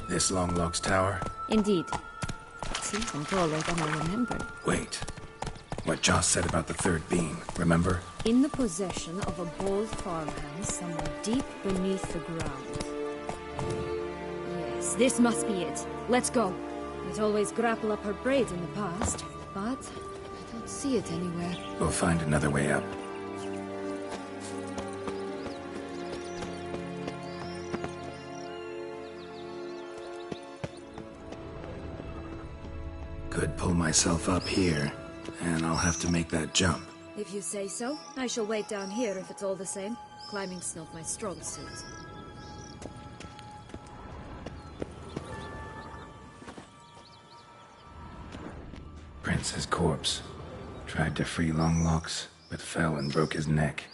This Longlock's tower? Indeed. It's even taller than I remembered. Wait. What Joss said about the third being, remember? In the possession of a bold farmhand somewhere deep beneath the ground. Yes, this must be it. Let's go. I'd always grapple up her braid in the past, but I don't see it anywhere. We'll find another way up. Could pull myself up here, and I'll have to make that jump. If you say so, I shall wait down here if it's all the same. Climbing's not my strong suit. Prince's corpse. Tried to free Longlocks, but fell and broke his neck.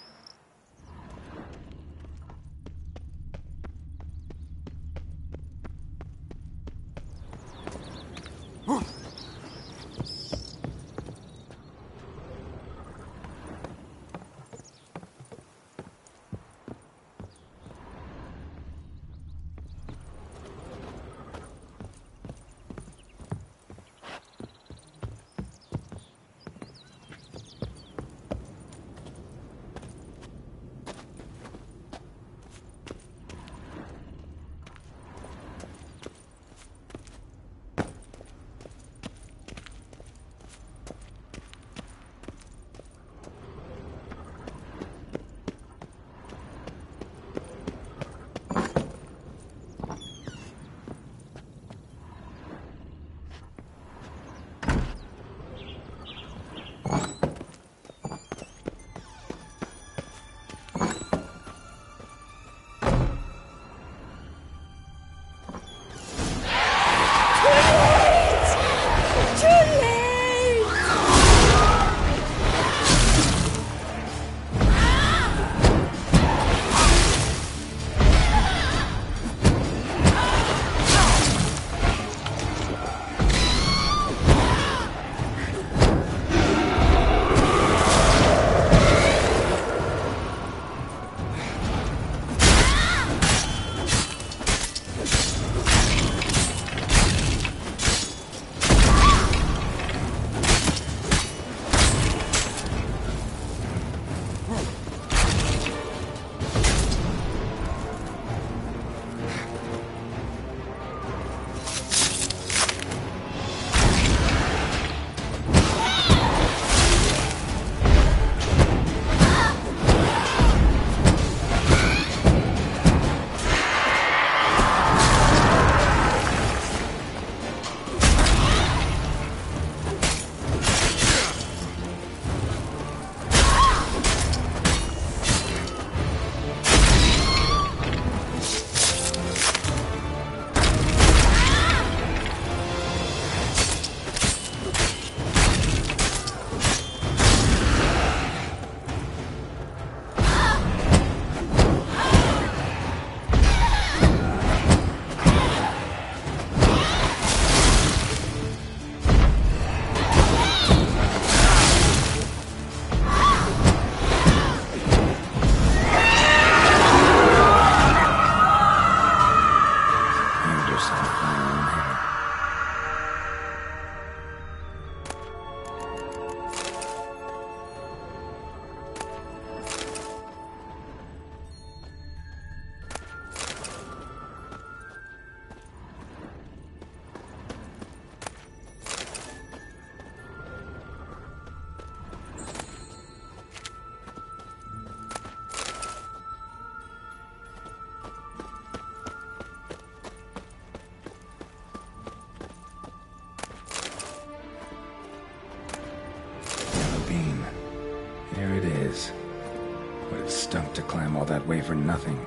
But it stunk to climb all that way for nothing.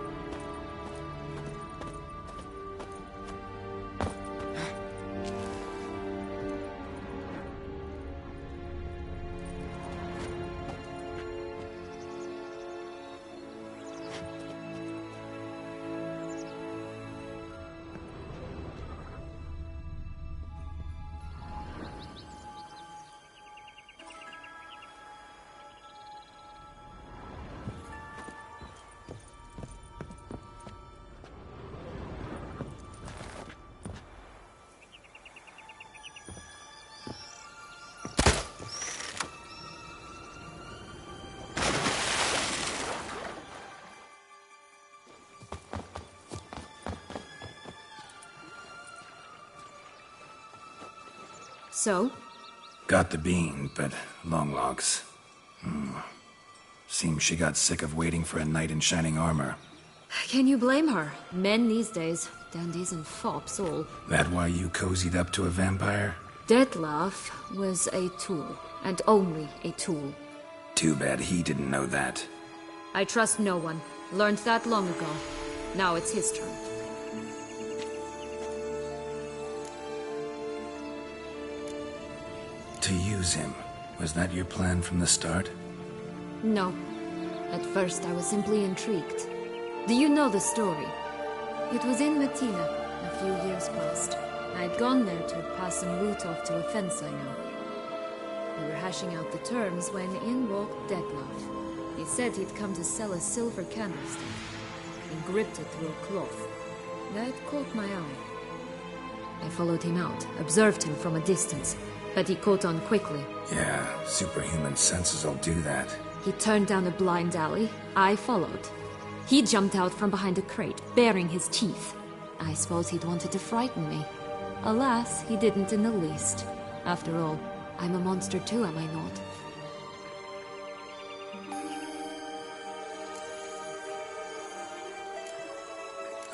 So? Got the bean, but Longlocks. Seems she got sick of waiting for a knight in shining armor. Can you blame her? Men these days, dandies and fops all. That why you cozied up to a vampire? Dettlaff was a tool, and only a tool. Too bad he didn't know that. I trust no one. Learned that long ago. Now it's his turn. To use him, was that your plan from the start? No. At first I was simply intrigued. Do you know the story? It was in Matina, a few years past. I'd gone there to pass some loot off to a fence I know. We were hashing out the terms when in walked Dettlaff. He said he'd come to sell a silver candlestick. He gripped it through a cloth. That caught my eye. I followed him out, observed him from a distance, but he caught on quickly. Yeah, superhuman senses will do that. He turned down a blind alley. I followed. He jumped out from behind a crate, baring his teeth. I suppose he'd wanted to frighten me. Alas, he didn't in the least. After all, I'm a monster too, am I not?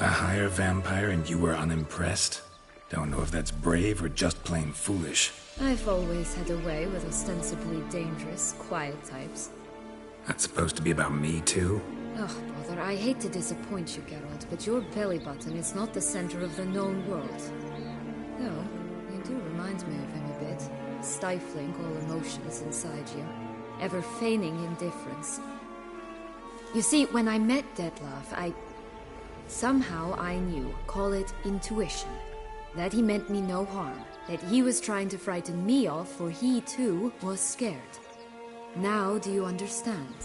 A higher vampire and you were unimpressed? Don't know if that's brave or just plain foolish. I've always had a way with ostensibly dangerous, quiet types. That's supposed to be about me too? Oh, bother, I hate to disappoint you, Geralt, but your belly button is not the center of the known world. No, you do remind me of him a bit. Stifling all emotions inside you. Ever feigning indifference. You see, when I met Dettlaff, somehow I knew, call it intuition, that he meant me no harm, that he was trying to frighten me off, for he too was scared. Now do you understand?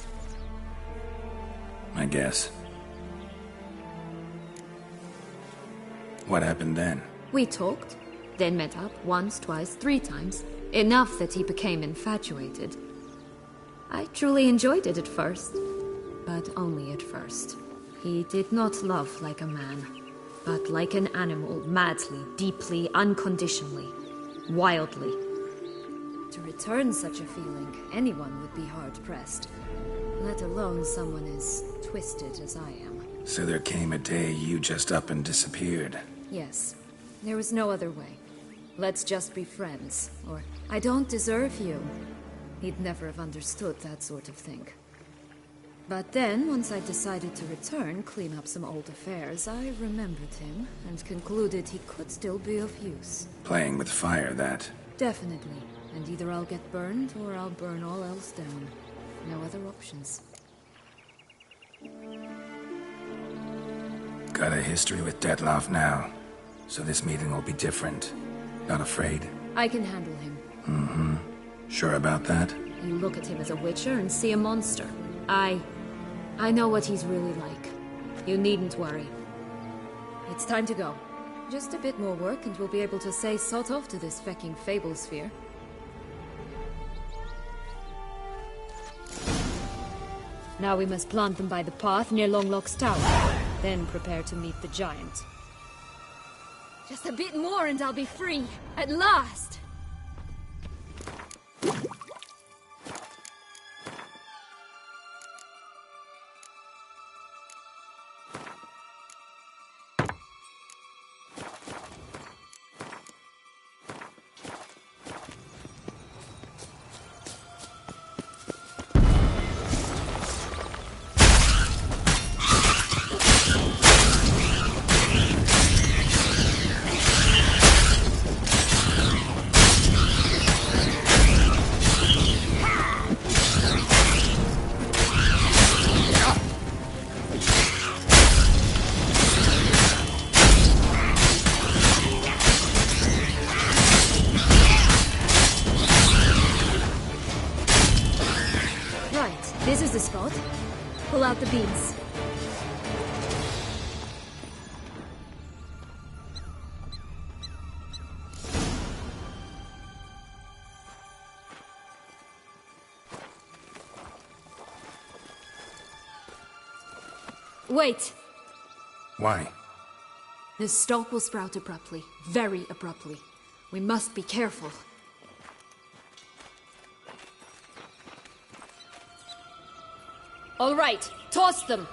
I guess. What happened then? We talked, then met up once, twice, 3 times. Enough that he became infatuated. I truly enjoyed it at first, but only at first. He did not love like a man, but like an animal, madly, deeply, unconditionally, wildly. To return such a feeling, anyone would be hard-pressed, let alone someone as twisted as I am. So there came a day you just up and disappeared. Yes, there was no other way. Let's just be friends, or I don't deserve you. He'd never have understood that sort of thing. But then, once I decided to return, clean up some old affairs, I remembered him and concluded he could still be of use. Playing with fire, that. Definitely. And either I'll get burned, or I'll burn all else down. No other options. Got a history with Dettlaff now, so this meeting will be different. Not afraid? I can handle him. Mm-hmm. Sure about that? You look at him as a witcher and see a monster. I know what he's really like. You needn't worry. It's time to go. Just a bit more work and we'll be able to say sod off to this fecking fable sphere. Now we must plant them by the path near Longlock's tower. Then prepare to meet the giant. Just a bit more and I'll be free. At last! This is the spot. Pull out the beams. Wait! Why? The stalk will sprout abruptly. Very abruptly. We must be careful. All right, toss them!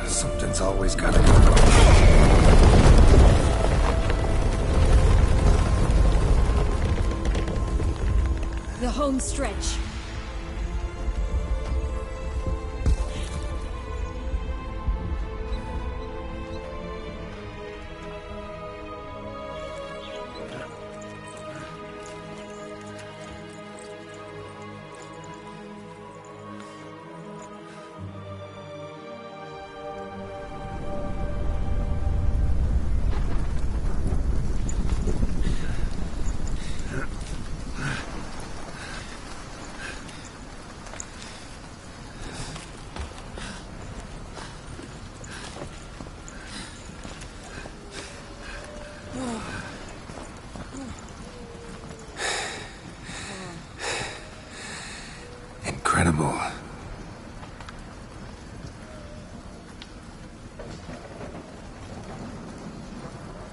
Something's always gotta go wrong. The home stretch. Incredible.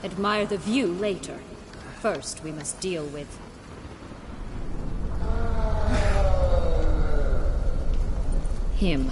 Admire the view later. First, we must deal with... him.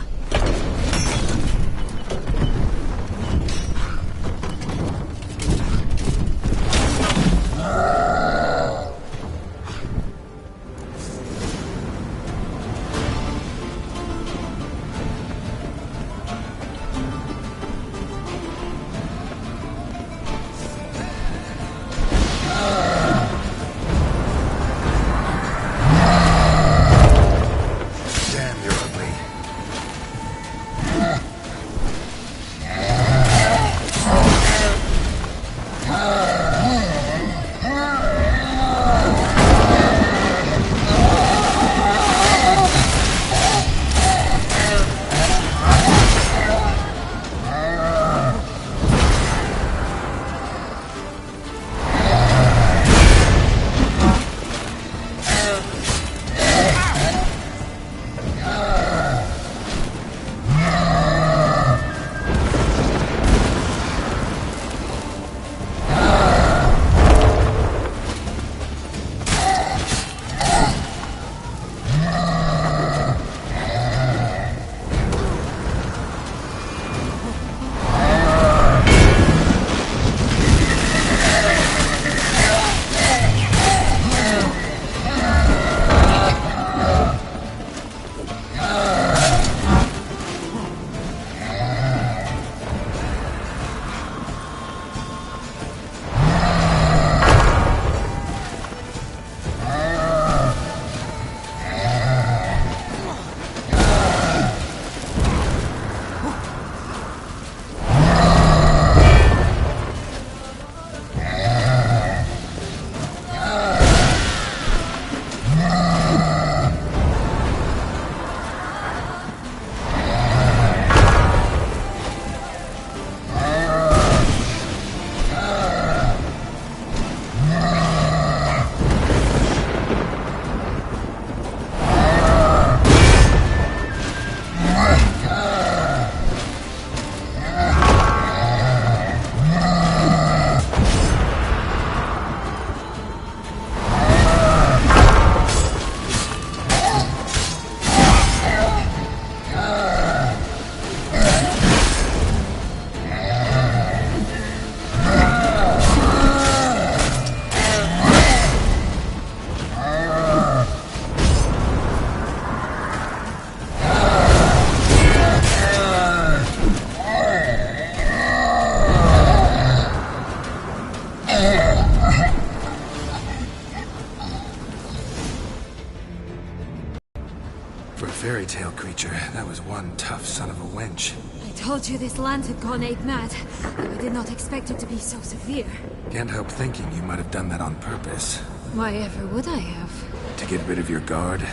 For a fairy tale creature, that was one tough son of a wench. I told you this land had gone ape mad, though I did not expect it to be so severe. Can't help thinking you might have done that on purpose. Why ever would I have? To get rid of your guard,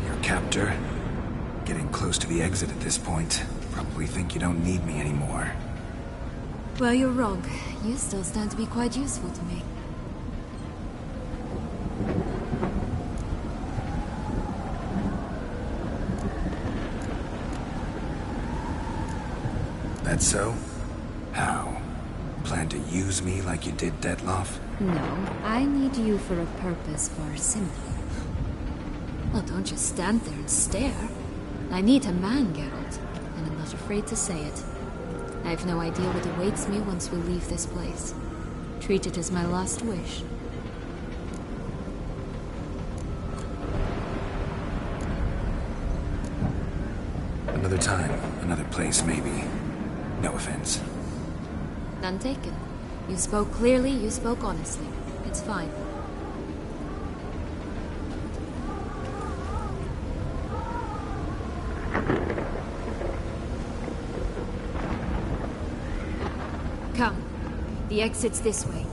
your captor. Getting close to the exit at this point. Probably think you don't need me anymore. Well, you're wrong. You still stand to be quite useful to me. That so? How? Plan to use me like you did Detloff? No, I need you for a purpose far simpler. Well, don't just stand there and stare. I need a man, Geralt, and I'm not afraid to say it. I have no idea what awaits me once we leave this place. Treat it as my last wish. Another time, another place, maybe. No offense. None taken. You spoke clearly, you spoke honestly. It's fine. Come. The exit's this way.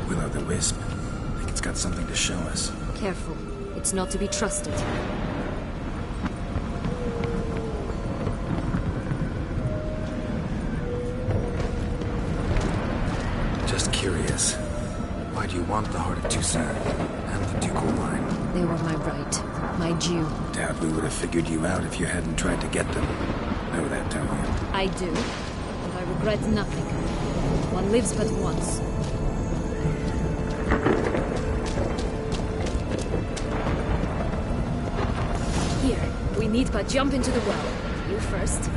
Will-o'-the-wisp. Think it's got something to show us. Careful. It's not to be trusted. Just curious. Why do you want the Heart of Toussaint and the Ducal Line? They were my right. My due. Doubt we would have figured you out if you hadn't tried to get them. Know that, don't you? I do. But I regret nothing. One lives but once. Here, we need but jump into the well. You first.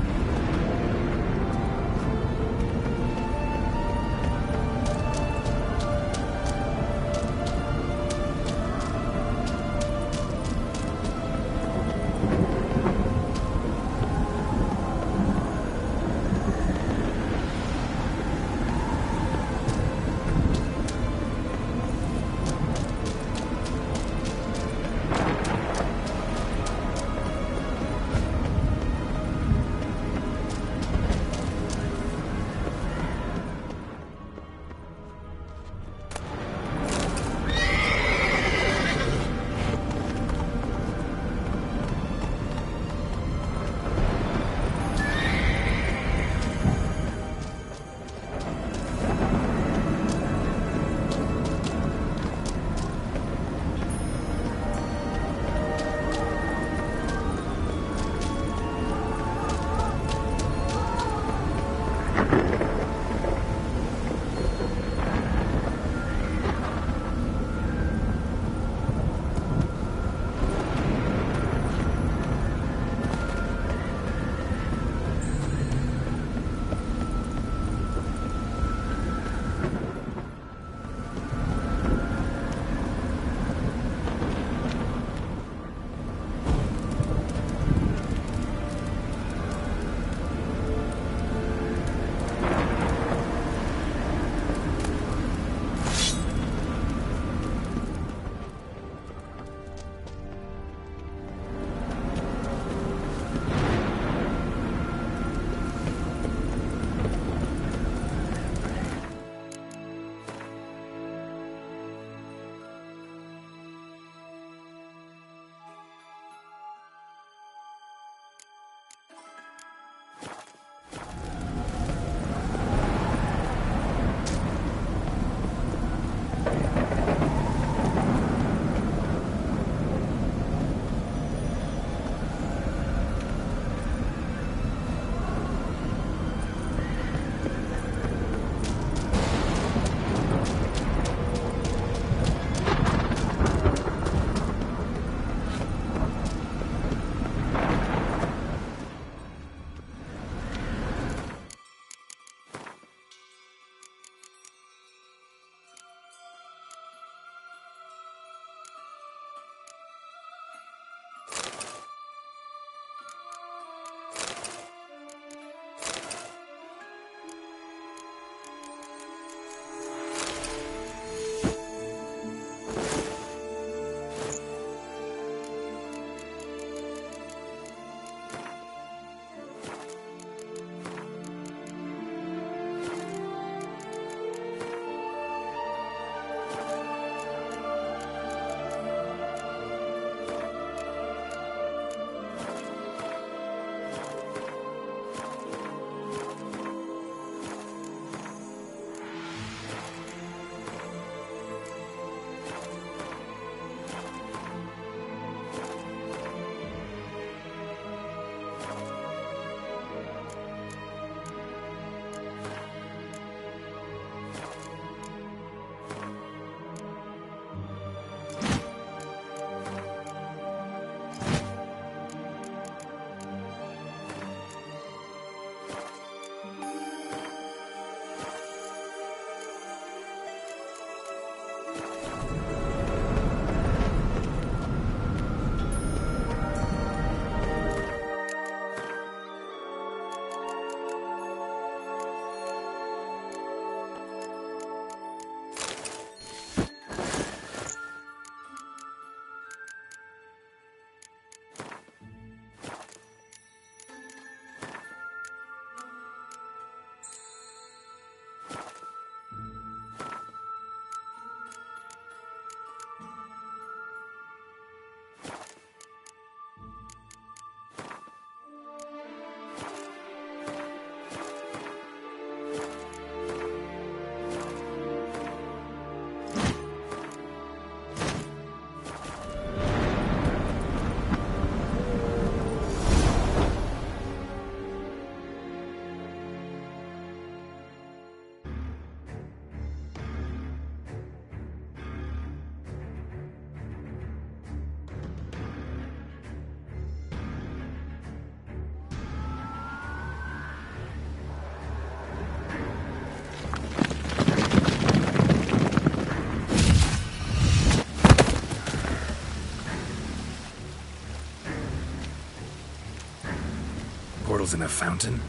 seals in a fountain?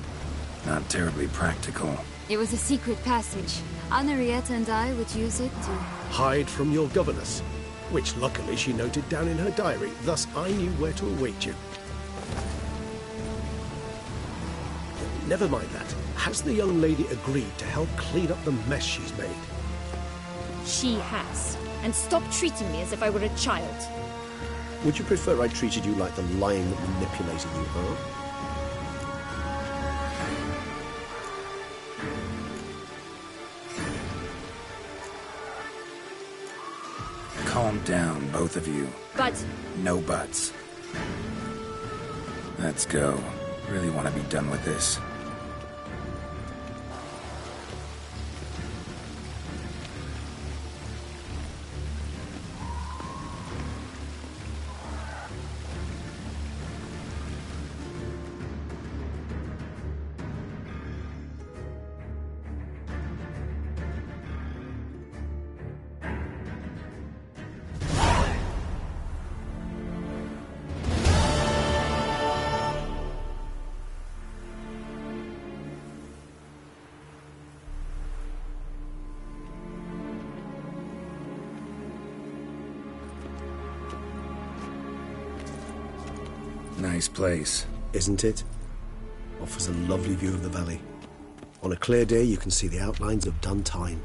Not terribly practical. It was a secret passage. Henrietta and I would use it to... Hide from your governess, which luckily she noted down in her diary, thus I knew where to await you. Never mind that. Has the young lady agreed to help clean up the mess she's made? She has. And stop treating me as if I were a child. Would you prefer I treated you like the lying manipulator you are? Calm down, both of you. But... No buts. Let's go. Really want to be done with this. Nice place. Isn't it? Offers a lovely view of the valley. On a clear day, you can see the outlines of Duntine.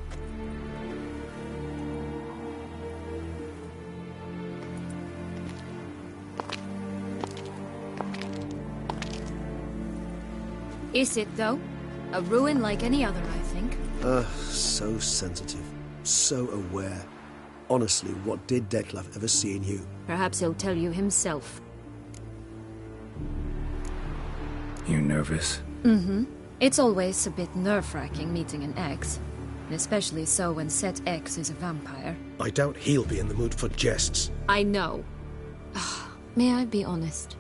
Is it, though? A ruin like any other, I think. So sensitive. So aware. Honestly, what did Dettlaff ever see in you? Perhaps he'll tell you himself. You nervous? Mm-hmm. It's always a bit nerve-wracking meeting an ex. And especially so when said ex is a vampire. I doubt he'll be in the mood for jests. I know. May I be honest?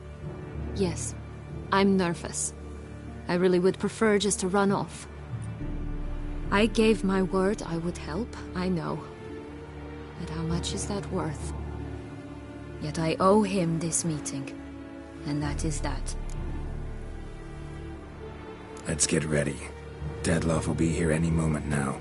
Yes, I'm nervous. I really would prefer just to run off. I gave my word I would help, I know. But how much is that worth? Yet I owe him this meeting. And that is that. Let's get ready. Dettlaff will be here any moment now.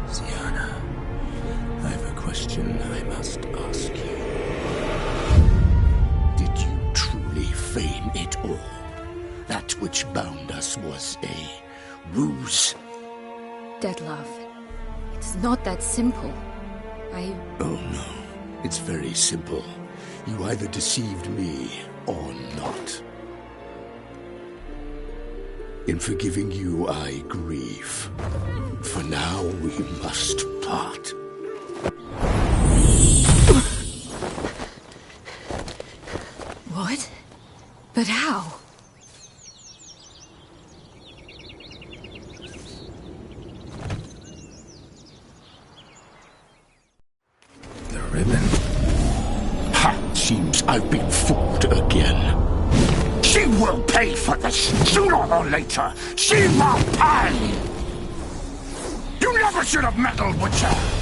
Syanna, I have a question I must ask you. Did you truly feign it all? That which bound us was a ruse? Dettlaff, it's not that simple. Oh no, it's very simple. You either deceived me or not. In forgiving you, I grieve. For now, we must part. What? But how? The ribbon. Ha! Seems I've been fooled again. She will pay for this, sooner or later. She will pay! You never should have meddled with her!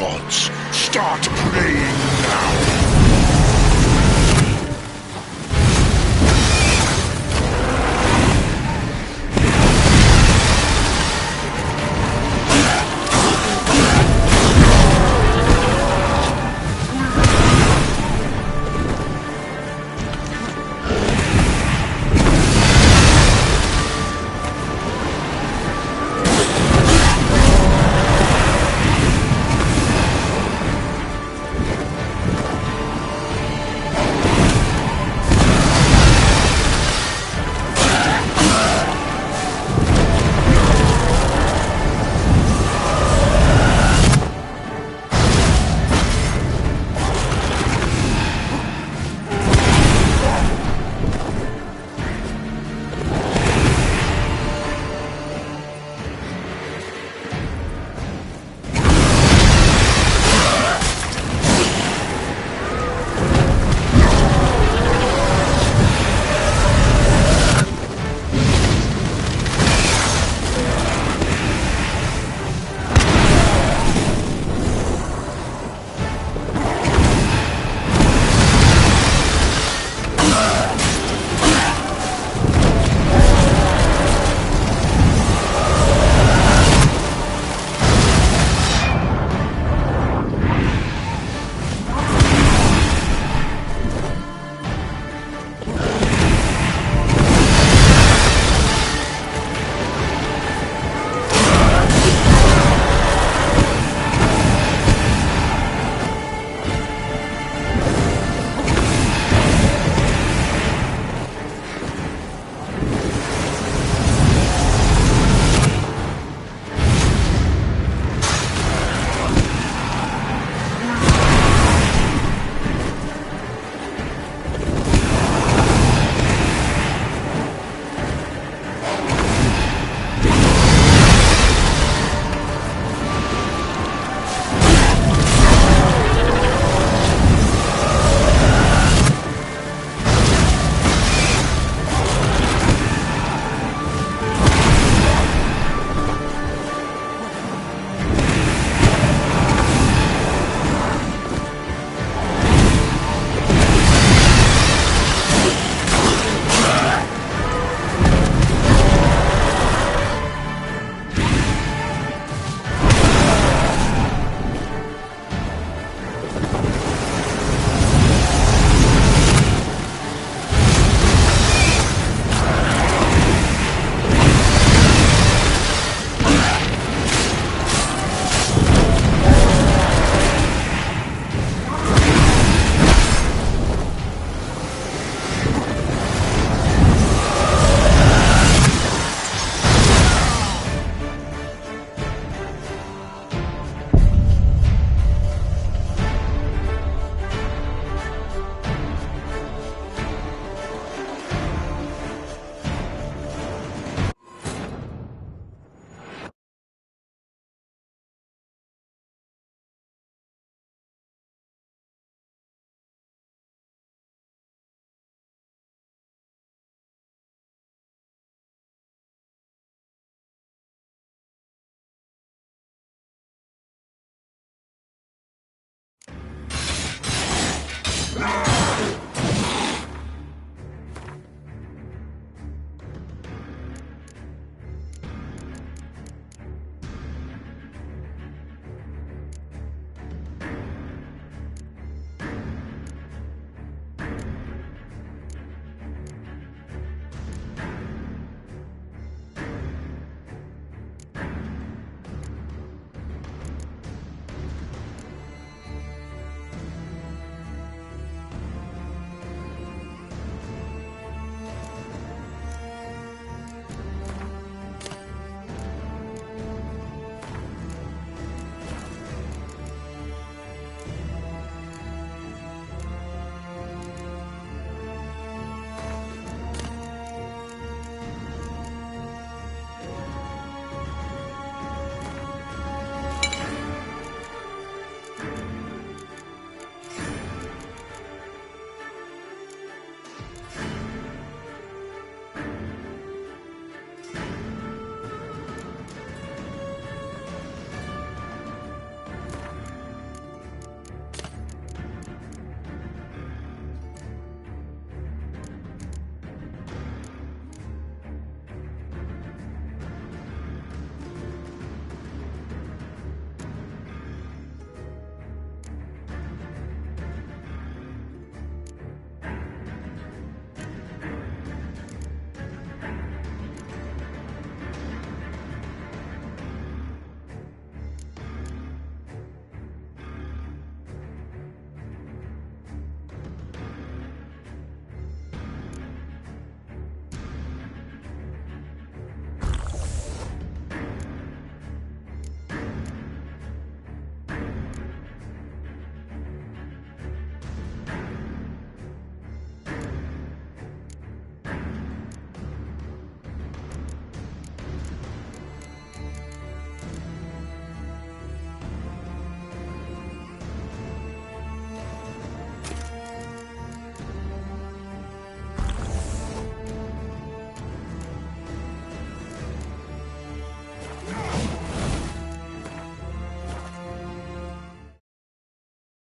gods, start praying